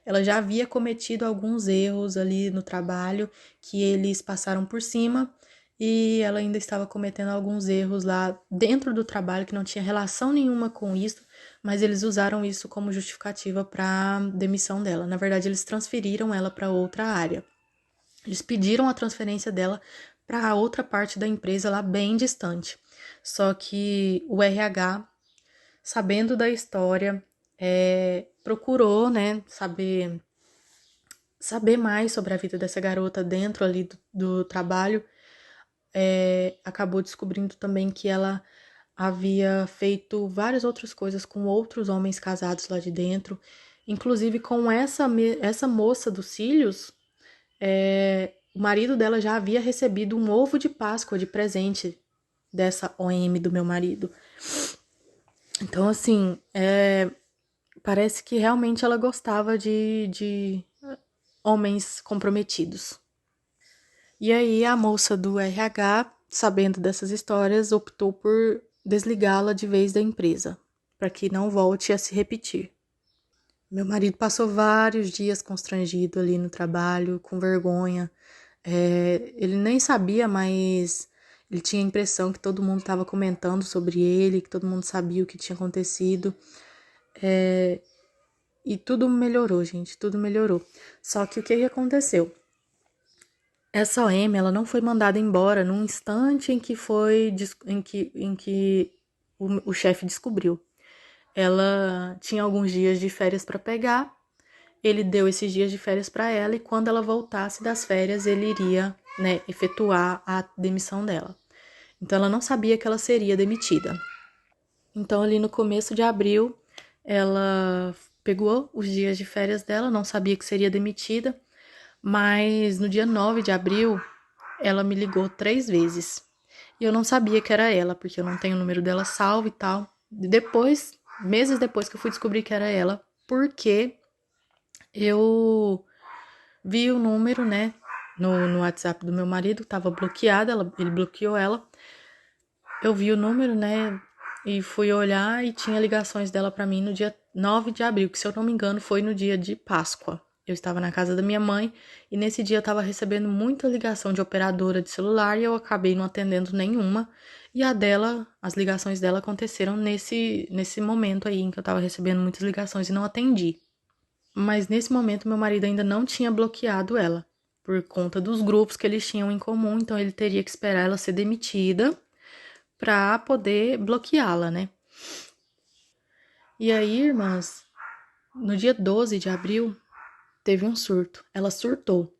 Ela já havia cometido alguns erros ali no trabalho que eles passaram por cima, e ela ainda estava cometendo alguns erros lá dentro do trabalho que não tinha relação nenhuma com isso, mas eles usaram isso como justificativa para demissão dela. Na verdade, eles transferiram ela para outra área. Eles pediram a transferência dela para outra parte da empresa lá bem distante. Só que o RH, sabendo da história, procurou, né, saber mais sobre a vida dessa garota dentro ali do trabalho. Acabou descobrindo também que ela havia feito várias outras coisas com outros homens casados lá de dentro, inclusive com essa moça dos cílios. O marido dela já havia recebido um ovo de Páscoa de presente dessa OM do meu marido. Então, assim, parece que realmente ela gostava de homens comprometidos. E aí a moça do RH, sabendo dessas histórias, optou por desligá-la de vez da empresa, para que não volte a se repetir. Meu marido passou vários dias constrangido ali no trabalho, com vergonha. Ele nem sabia, mas ele tinha a impressão que todo mundo estava comentando sobre ele, que todo mundo sabia o que tinha acontecido. E tudo melhorou, gente, tudo melhorou. Só que o que aconteceu? Essa OM, ela não foi mandada embora num instante em que o chefe descobriu. Ela tinha alguns dias de férias para pegar, ele deu esses dias de férias para ela, e quando ela voltasse das férias, ele iria, né, efetuar a demissão dela. Então ela não sabia que ela seria demitida. Então ali no começo de abril, ela pegou os dias de férias dela, não sabia que seria demitida, mas no dia 9 de abril, ela me ligou 3 vezes. E eu não sabia que era ela, porque eu não tenho o número dela salvo e tal. Depois, meses depois que eu fui descobrir que era ela, porque eu vi o número, né, no WhatsApp do meu marido, tava bloqueada, ele bloqueou ela. Eu vi o número, né, e fui olhar e tinha ligações dela pra mim no dia 9 de abril, que se eu não me engano foi no dia de Páscoa. Eu estava na casa da minha mãe e nesse dia eu estava recebendo muita ligação de operadora de celular e eu acabei não atendendo nenhuma. E as ligações dela aconteceram nesse momento aí em que eu estava recebendo muitas ligações e não atendi. Mas nesse momento meu marido ainda não tinha bloqueado ela, por conta dos grupos que eles tinham em comum, então ele teria que esperar ela ser demitida para poder bloqueá-la, né? E aí, irmãs, no dia 12 de abril, teve um surto. Ela surtou.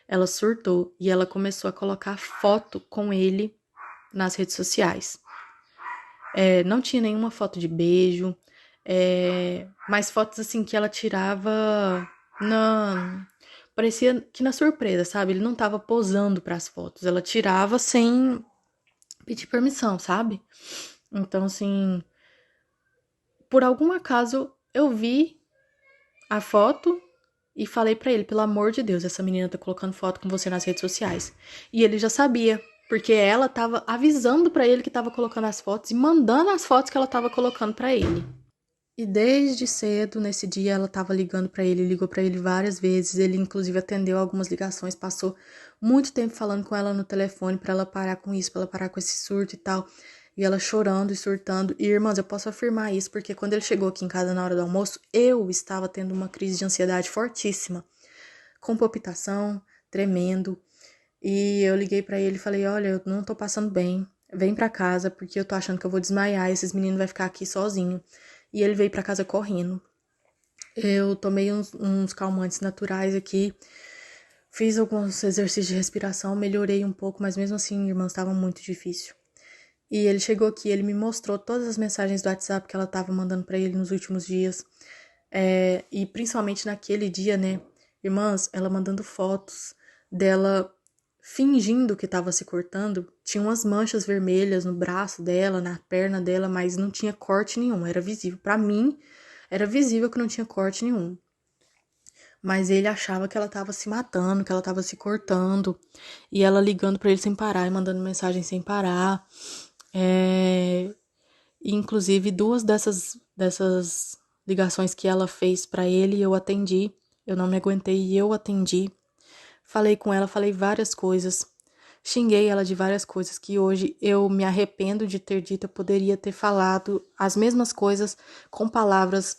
Ela surtou e ela começou a colocar foto com ele nas redes sociais. Não tinha nenhuma foto de beijo, mas fotos assim que ela tirava na... Parecia que na surpresa, sabe? Ele não tava posando para as fotos. Ela tirava sem pedir permissão, sabe? Então, assim, por algum acaso eu vi a foto e falei pra ele, pelo amor de Deus, essa menina tá colocando foto com você nas redes sociais. E ele já sabia, porque ela tava avisando pra ele que tava colocando as fotos e mandando as fotos que ela tava colocando pra ele. E desde cedo, nesse dia, ela tava ligando pra ele, ligou pra ele várias vezes, ele inclusive atendeu algumas ligações, passou muito tempo falando com ela no telefone pra ela parar com isso, pra ela parar com esse surto e tal. E ela chorando e surtando. E, irmãs, eu posso afirmar isso, porque quando ele chegou aqui em casa na hora do almoço, eu estava tendo uma crise de ansiedade fortíssima, com palpitação, tremendo. E eu liguei pra ele e falei, olha, eu não tô passando bem, vem pra casa, porque eu tô achando que eu vou desmaiar, esses meninos vão ficar aqui sozinho. E ele veio pra casa correndo. Eu tomei uns calmantes naturais aqui, fiz alguns exercícios de respiração, melhorei um pouco, mas mesmo assim, irmãs, estava muito difícil. E ele chegou aqui, ele me mostrou todas as mensagens do WhatsApp que ela estava mandando pra ele nos últimos dias. E principalmente naquele dia, né? Irmãs, ela mandando fotos dela fingindo que estava se cortando. Tinha umas manchas vermelhas no braço dela, na perna dela, mas não tinha corte nenhum, era visível. Pra mim, era visível que não tinha corte nenhum. Mas ele achava que ela estava se matando, que ela estava se cortando. E ela ligando pra ele sem parar e mandando mensagem sem parar. Inclusive, duas dessas ligações que ela fez pra ele, eu atendi. Eu não me aguentei e eu atendi. Falei com ela, falei várias coisas. Xinguei ela de várias coisas que hoje eu me arrependo de ter dito. Eu poderia ter falado as mesmas coisas com palavras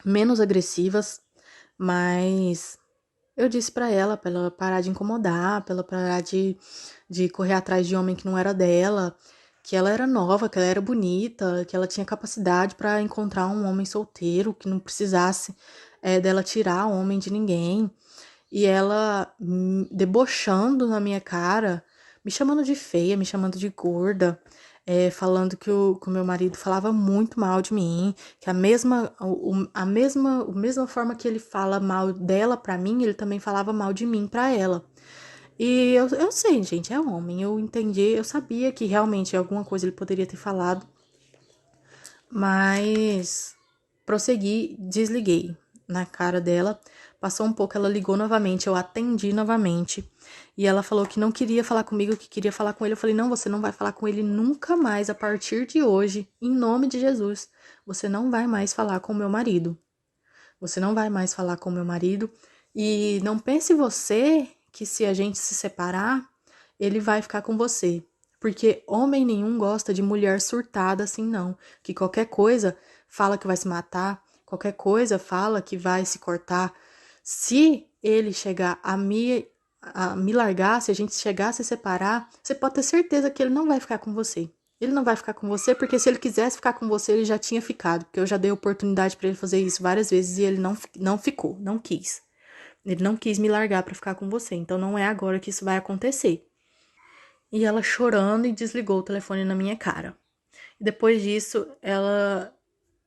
menos agressivas, mas eu disse pra ela parar de incomodar, pra ela parar de correr atrás de homem que não era dela, que ela era nova, que ela era bonita, que ela tinha capacidade pra encontrar um homem solteiro, que não precisasse dela tirar o homem de ninguém. E ela debochando na minha cara, me chamando de feia, me chamando de gorda, falando que o meu marido falava muito mal de mim, que a mesma forma que ele fala mal dela pra mim, ele também falava mal de mim pra ela. E eu sei, gente, é homem, eu entendi, eu sabia que realmente alguma coisa ele poderia ter falado, mas prossegui, desliguei na cara dela. Passou um pouco, ela ligou novamente, eu atendi novamente. E ela falou que não queria falar comigo, que queria falar com ele. Eu falei, não, você não vai falar com ele nunca mais a partir de hoje, em nome de Jesus. Você não vai mais falar com o meu marido. Você não vai mais falar com o meu marido. E não pense você que se a gente se separar, ele vai ficar com você. Porque homem nenhum gosta de mulher surtada assim, não. Que qualquer coisa fala que vai se matar, qualquer coisa fala que vai se cortar. Se ele chegar a me largar, se a gente chegar a se separar, você pode ter certeza que ele não vai ficar com você. Ele não vai ficar com você, porque se ele quisesse ficar com você, ele já tinha ficado. Porque eu já dei oportunidade pra ele fazer isso várias vezes e ele não ficou, não quis. Ele não quis me largar pra ficar com você. Então não é agora que isso vai acontecer. E ela chorando e desligou o telefone na minha cara. E depois disso,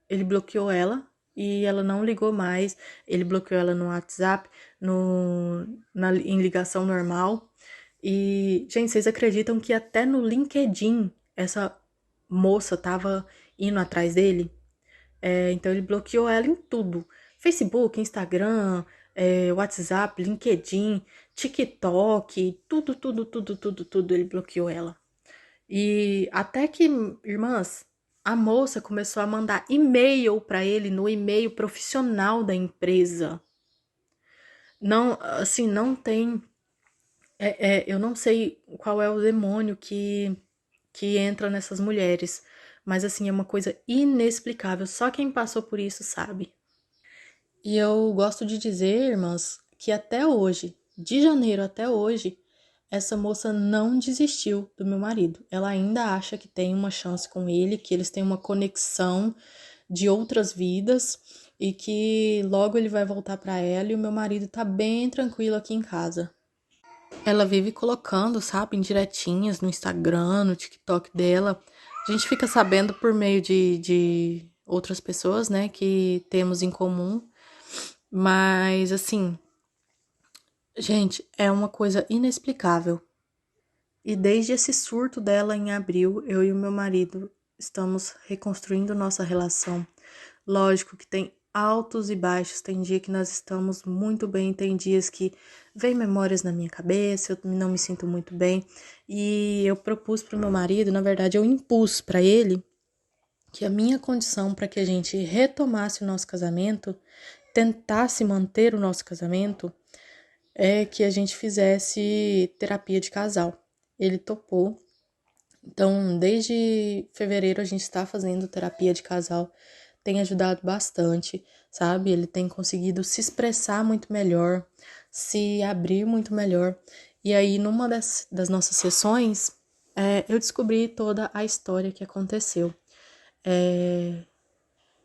ele bloqueou ela e ela não ligou mais. Ele bloqueou ela no WhatsApp, em ligação normal. E, gente, vocês acreditam que até no LinkedIn essa moça tava indo atrás dele? Então ele bloqueou ela em tudo. Facebook, Instagram, WhatsApp, LinkedIn, TikTok, tudo, tudo, tudo, tudo, tudo, ele bloqueou ela. E até que, irmãs, a moça começou a mandar e-mail pra ele no e-mail profissional da empresa. Não, assim, não tem. Eu não sei qual é o demônio que entra nessas mulheres, mas assim, é uma coisa inexplicável. Só quem passou por isso sabe. E eu gosto de dizer, irmãs, que até hoje, de janeiro até hoje, essa moça não desistiu do meu marido. Ela ainda acha que tem uma chance com ele, que eles têm uma conexão de outras vidas e que logo ele vai voltar para ela e o meu marido tá bem tranquilo aqui em casa. Ela vive colocando, sabe, indiretinhas no Instagram, no TikTok dela. A gente fica sabendo por meio de outras pessoas, né, que temos em comum. Mas, assim, gente, é uma coisa inexplicável. E desde esse surto dela em abril, eu e o meu marido estamos reconstruindo nossa relação. Lógico que tem altos e baixos. Tem dia que nós estamos muito bem, tem dias que vem memórias na minha cabeça, eu não me sinto muito bem. E eu propus para o meu marido, na verdade, eu impus para ele que a minha condição para que a gente retomasse o nosso casamento, tentasse manter o nosso casamento, é que a gente fizesse terapia de casal. Ele topou. Então, desde fevereiro a gente está fazendo terapia de casal, tem ajudado bastante, sabe? Ele tem conseguido se expressar muito melhor, se abrir muito melhor. E aí, numa das nossas sessões, eu descobri toda a história que aconteceu.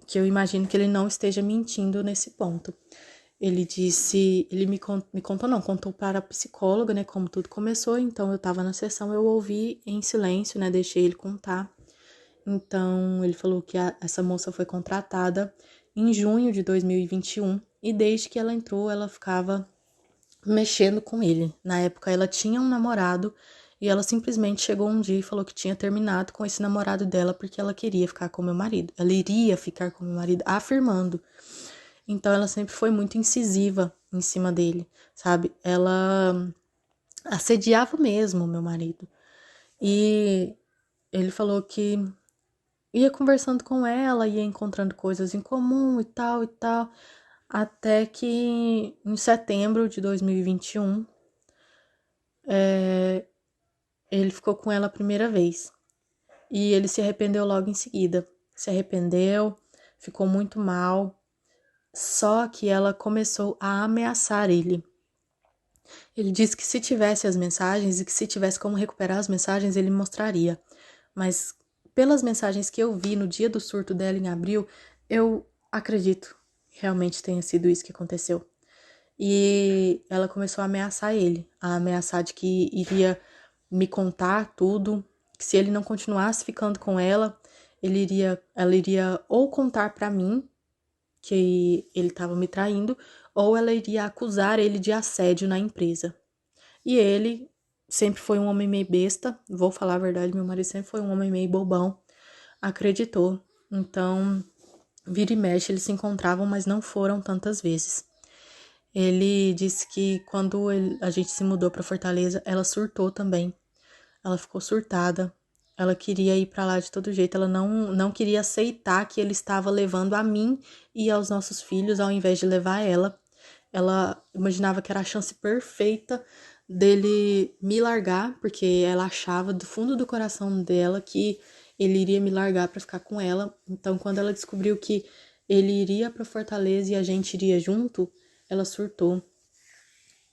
Que eu imagino que ele não esteja mentindo nesse ponto. Ele disse, ele me contou não, contou para a psicóloga, né, como tudo começou. Então eu tava na sessão, eu ouvi em silêncio, né, deixei ele contar. Então ele falou que essa moça foi contratada em junho de 2021 e desde que ela entrou, ela ficava mexendo com ele. Na época ela tinha um namorado e ela simplesmente chegou um dia e falou que tinha terminado com esse namorado dela porque ela queria ficar com meu marido. Ela iria ficar com meu marido, afirmando. Então ela sempre foi muito incisiva em cima dele, sabe? Ela assediava mesmo meu marido. E ele falou que ia conversando com ela, ia encontrando coisas em comum e tal, até que em setembro de 2021, ele ficou com ela a primeira vez. E ele se arrependeu logo em seguida. Se arrependeu, ficou muito mal, só que ela começou a ameaçar ele. Ele disse que se tivesse as mensagens e que se tivesse como recuperar as mensagens, ele mostraria. Mas pelas mensagens que eu vi no dia do surto dela em abril, eu acredito que realmente tenha sido isso que aconteceu. E ela começou a ameaçar ele, a ameaçar de que iria me contar tudo, que se ele não continuasse ficando com ela, ela iria ou contar pra mim que ele estava me traindo, ou ela iria acusar ele de assédio na empresa. E ele sempre foi um homem meio besta, vou falar a verdade, meu marido sempre foi um homem meio bobão, acreditou. Então, vira e mexe, eles se encontravam, mas não foram tantas vezes. Ele disse que quando a gente se mudou para Fortaleza, ela surtou também. Ela ficou surtada. Ela queria ir para lá de todo jeito. Ela não queria aceitar que ele estava levando a mim e aos nossos filhos ao invés de levar ela. Ela imaginava que era a chance perfeita dele me largar, porque ela achava do fundo do coração dela que ele iria me largar para ficar com ela. Então, quando ela descobriu que ele iria para Fortaleza e a gente iria junto, ela surtou.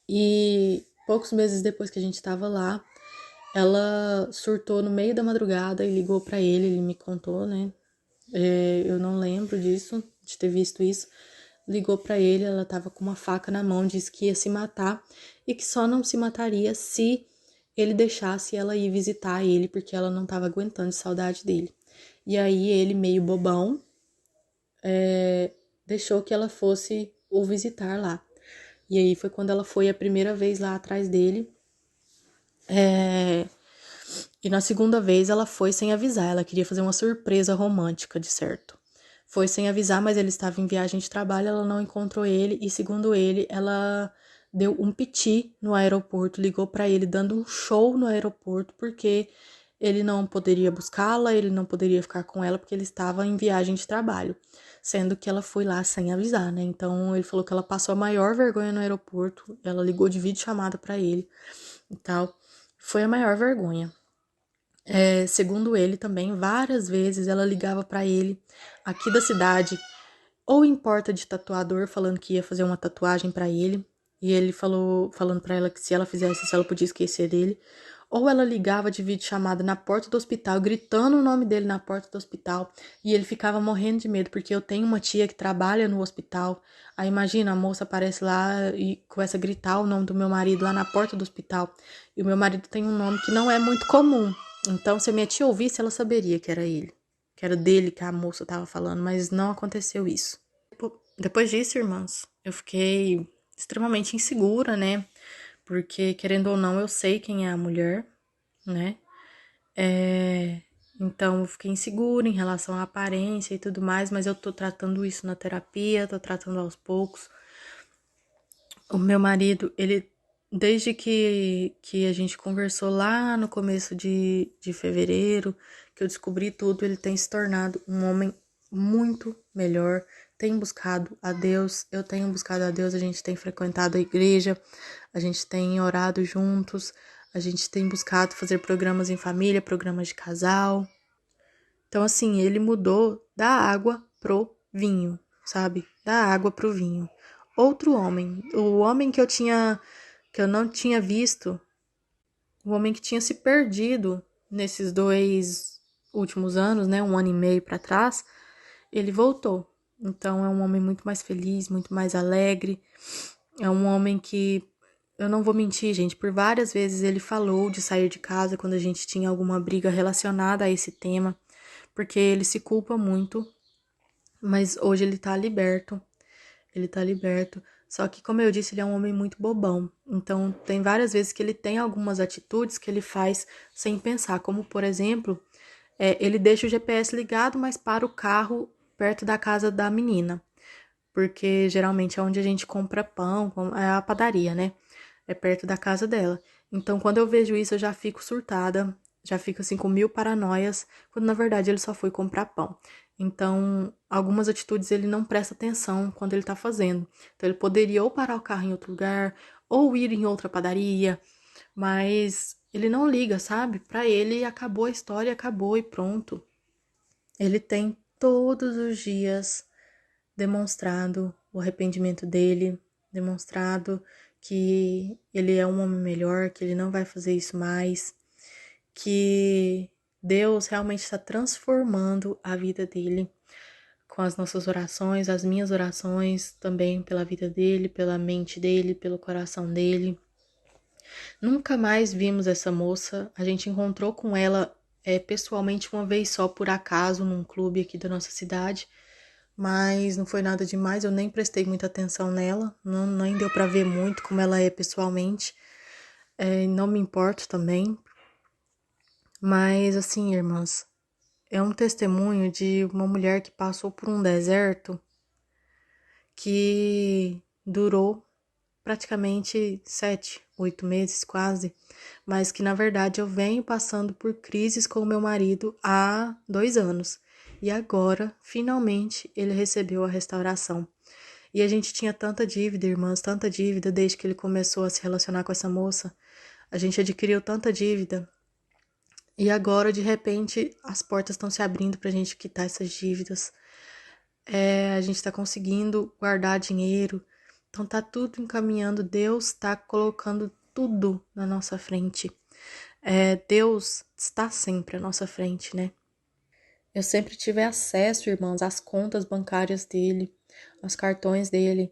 E poucos meses depois que a gente estava lá, ela surtou no meio da madrugada e ligou para ele me contou, né? Eu não lembro disso, de ter visto isso. Ligou para ele, ela tava com uma faca na mão, disse que ia se matar e que só não se mataria se ele deixasse ela ir visitar ele, porque ela não tava aguentando de saudade dele. E aí ele, meio bobão, deixou que ela fosse o visitar lá. E aí foi quando ela foi a primeira vez lá atrás dele. E na segunda vez ela foi sem avisar, ela queria fazer uma surpresa romântica, de certo. Foi sem avisar, mas ele estava em viagem de trabalho, ela não encontrou ele e, segundo ele, ela deu um piti no aeroporto, ligou para ele dando um show no aeroporto porque ele não poderia buscá-la, ele não poderia ficar com ela porque ele estava em viagem de trabalho, sendo que ela foi lá sem avisar, né? Então ele falou que ela passou a maior vergonha no aeroporto, ela ligou de videochamada para ele e tal. Foi a maior vergonha. Segundo ele também, várias vezes ela ligava para ele aqui da cidade, ou em porta de tatuador, falando que ia fazer uma tatuagem para ele, e ele falando para ela que se ela fizesse isso, ela podia esquecer dele, ou ela ligava de videochamada na porta do hospital, gritando o nome dele na porta do hospital, e ele ficava morrendo de medo, porque eu tenho uma tia que trabalha no hospital. Aí imagina, a moça aparece lá e começa a gritar o nome do meu marido lá na porta do hospital, e o meu marido tem um nome que não é muito comum. Então, se a minha tia ouvisse, ela saberia que era ele, que era dele que a moça tava falando, mas não aconteceu isso. Depois disso, irmãos, eu fiquei extremamente insegura, né? Porque, querendo ou não, eu sei quem é a mulher, né? Então, eu fiquei insegura em relação à aparência e tudo mais, mas eu tô tratando isso na terapia, tô tratando aos poucos. O meu marido, ele, desde que a gente conversou lá no começo de fevereiro, que eu descobri tudo, ele tem se tornado um homem muito melhor, tem buscado a Deus, eu tenho buscado a Deus, a gente tem frequentado a igreja, a gente tem orado juntos, a gente tem buscado fazer programas em família, programas de casal. Então, assim, ele mudou da água pro vinho, sabe? Da água pro vinho. Outro homem, o homem que eu não tinha visto, o homem que tinha se perdido nesses 2 últimos anos, né? 1 ano e meio para trás, ele voltou. Então, é um homem muito mais feliz, muito mais alegre. É um homem que, eu não vou mentir, gente, por várias vezes ele falou de sair de casa quando a gente tinha alguma briga relacionada a esse tema, porque ele se culpa muito, mas hoje ele tá liberto. Ele tá liberto. Só que, como eu disse, ele é um homem muito bobão. Então, tem várias vezes que ele tem algumas atitudes que ele faz sem pensar. Como, por exemplo, ele deixa o GPS ligado, mas para o carro perto da casa da menina. Porque geralmente é onde a gente compra pão, é a padaria, né? É perto da casa dela. Então, quando eu vejo isso, eu já fico surtada, já fico assim com mil paranoias, quando na verdade ele só foi comprar pão. Então, algumas atitudes ele não presta atenção quando ele tá fazendo. Então, ele poderia ou parar o carro em outro lugar, ou ir em outra padaria, mas ele não liga, sabe? Pra ele acabou a história, acabou e pronto. Ele tem todos os dias demonstrado o arrependimento dele, demonstrado que ele é um homem melhor, que ele não vai fazer isso mais, que Deus realmente está transformando a vida dele com as nossas orações, as minhas orações também pela vida dele, pela mente dele, pelo coração dele. Nunca mais vimos essa moça, a gente encontrou com ela pessoalmente uma vez só, por acaso, num clube aqui da nossa cidade, mas não foi nada demais, eu nem prestei muita atenção nela, não, nem deu pra ver muito como ela é pessoalmente, não me importo também, mas assim, irmãs, é um testemunho de uma mulher que passou por um deserto que durou praticamente 7, 8 meses quase, mas que na verdade eu venho passando por crises com o meu marido há 2 anos. E agora, finalmente, ele recebeu a restauração. E a gente tinha tanta dívida, irmãs, tanta dívida desde que ele começou a se relacionar com essa moça. A gente adquiriu tanta dívida. E agora, de repente, as portas estão se abrindo pra gente quitar essas dívidas. A gente tá conseguindo guardar dinheiro. Então tá tudo encaminhando. Deus tá colocando tudo na nossa frente. Deus está sempre à nossa frente, né? Eu sempre tive acesso, irmãos, às contas bancárias dele, aos cartões dele.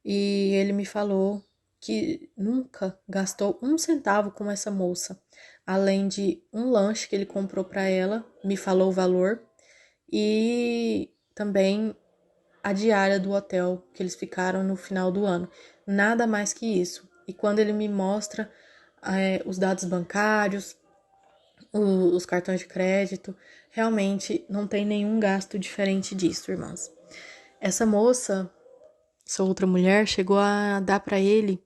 E ele me falou que nunca gastou um centavo com essa moça, além de um lanche que ele comprou para ela, me falou o valor, e também a diária do hotel que eles ficaram no final do ano. Nada mais que isso. E quando ele me mostra os dados bancários, os cartões de crédito, realmente não tem nenhum gasto diferente disso, irmãs. Essa moça, essa outra mulher, chegou a dar para ele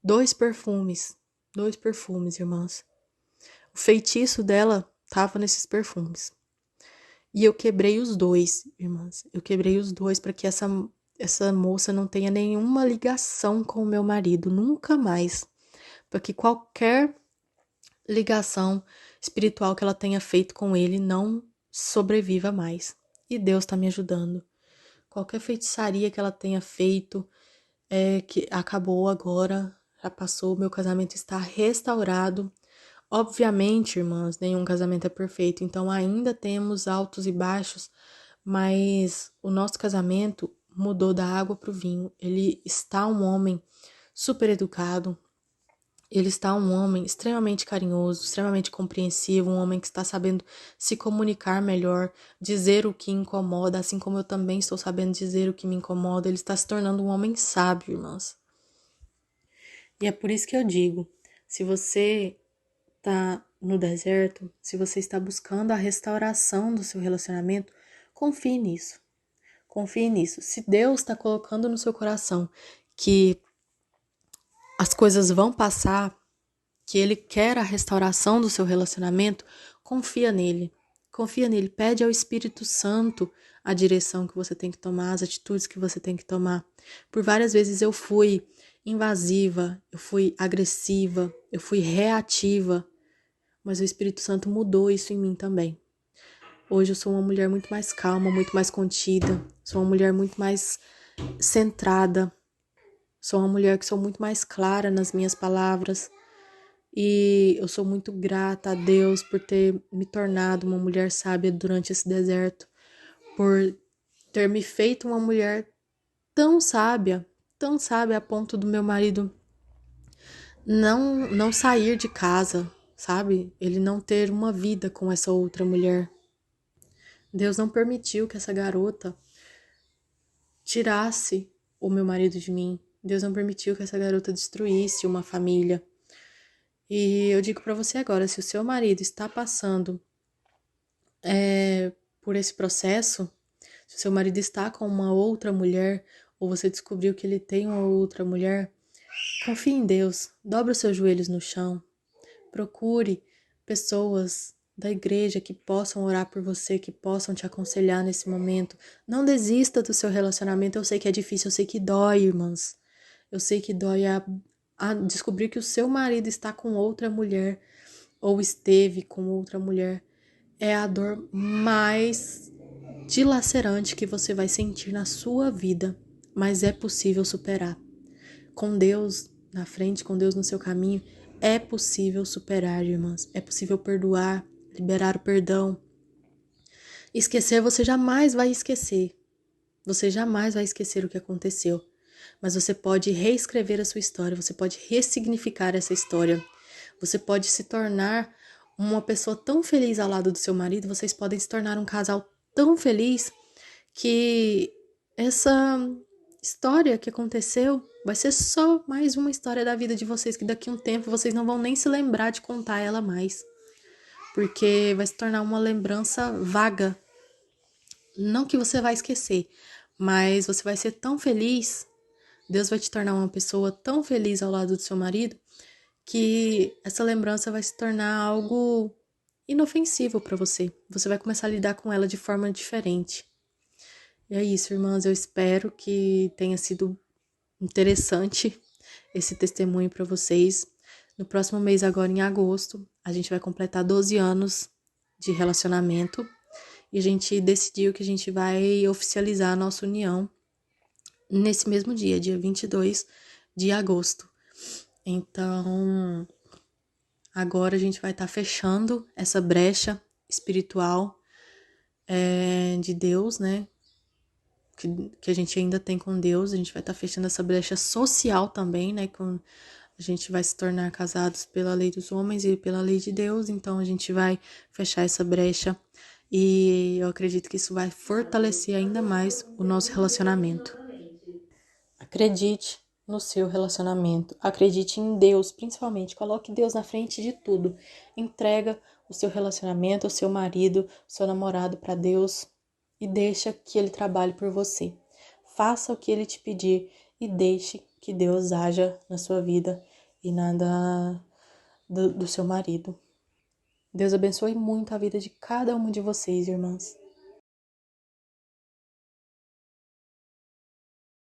2 perfumes. 2 perfumes, irmãs. O feitiço dela tava nesses perfumes. E eu quebrei os dois, irmãs. Eu quebrei os dois para que essa moça não tenha nenhuma ligação com o meu marido, nunca mais. Para que qualquer ligação espiritual que ela tenha feito com ele não sobreviva mais. E Deus está me ajudando. Qualquer feitiçaria que ela tenha feito, que acabou agora, já passou, meu casamento está restaurado. Obviamente, irmãs, nenhum casamento é perfeito, então ainda temos altos e baixos, mas o nosso casamento mudou da água para o vinho. Ele está um homem super educado, ele está um homem extremamente carinhoso, extremamente compreensivo, um homem que está sabendo se comunicar melhor, dizer o que incomoda, assim como eu também estou sabendo dizer o que me incomoda. Ele está se tornando um homem sábio, irmãs. E é por isso que eu digo, se você está no deserto, se você está buscando a restauração do seu relacionamento, confie nisso. Confie nisso. Se Deus está colocando no seu coração que as coisas vão passar, que Ele quer a restauração do seu relacionamento, confia nele. Confia nele. Pede ao Espírito Santo a direção que você tem que tomar, as atitudes que você tem que tomar. Por várias vezes eu fui invasiva, eu fui agressiva, eu fui reativa, mas o Espírito Santo mudou isso em mim também. Hoje eu sou uma mulher muito mais calma, muito mais contida, sou uma mulher muito mais centrada, sou uma mulher que sou muito mais clara nas minhas palavras e eu sou muito grata a Deus por ter me tornado uma mulher sábia durante esse deserto, por ter me feito uma mulher tão sábia a ponto do meu marido não sair de casa, sabe? Ele não ter uma vida com essa outra mulher. Deus não permitiu que essa garota tirasse o meu marido de mim. Deus não permitiu que essa garota destruísse uma família. E eu digo pra você agora, se o seu marido está passando por esse processo, se o seu marido está com uma outra mulher, ou você descobriu que ele tem uma outra mulher, confie em Deus, dobre os seus joelhos no chão, procure pessoas da igreja que possam orar por você, que possam te aconselhar nesse momento. Não desista do seu relacionamento, eu sei que é difícil, eu sei que dói, irmãs. Eu sei que dói a descobrir que o seu marido está com outra mulher, ou esteve com outra mulher. É a dor mais dilacerante que você vai sentir na sua vida, mas é possível superar. Com Deus na frente, com Deus no seu caminho, é possível superar, irmãs. É possível perdoar, liberar o perdão. Esquecer, você jamais vai esquecer. Você jamais vai esquecer o que aconteceu. Mas você pode reescrever a sua história, você pode ressignificar essa história. Você pode se tornar uma pessoa tão feliz ao lado do seu marido, vocês podem se tornar um casal tão feliz que essa história que aconteceu vai ser só mais uma história da vida de vocês, que daqui a um tempo vocês não vão nem se lembrar de contar ela mais. Porque vai se tornar uma lembrança vaga. Não que você vai esquecer, mas você vai ser tão feliz, Deus vai te tornar uma pessoa tão feliz ao lado do seu marido, que essa lembrança vai se tornar algo inofensivo para você. Você vai começar a lidar com ela de forma diferente. E é isso, irmãs. Eu espero que tenha sido interessante esse testemunho para vocês. No próximo mês, agora em agosto, a gente vai completar 12 anos de relacionamento e a gente decidiu que a gente vai oficializar a nossa união nesse mesmo dia, dia 22 de agosto. Então, agora a gente vai estar fechando essa brecha espiritual de Deus, né? Que a gente ainda tem com Deus. A gente vai estar fechando essa brecha social também, né? A gente vai se tornar casados pela lei dos homens e pela lei de Deus. Então, a gente vai fechar essa brecha. E eu acredito que isso vai fortalecer ainda mais o nosso relacionamento. Acredite no seu relacionamento. Acredite em Deus, principalmente. Coloque Deus na frente de tudo. Entrega o seu relacionamento, o seu marido, o seu namorado para Deus e deixa que Ele trabalhe por você. Faça o que Ele te pedir e deixe que Deus haja na sua vida e na do seu marido. Deus abençoe muito a vida de cada uma de vocês, irmãs.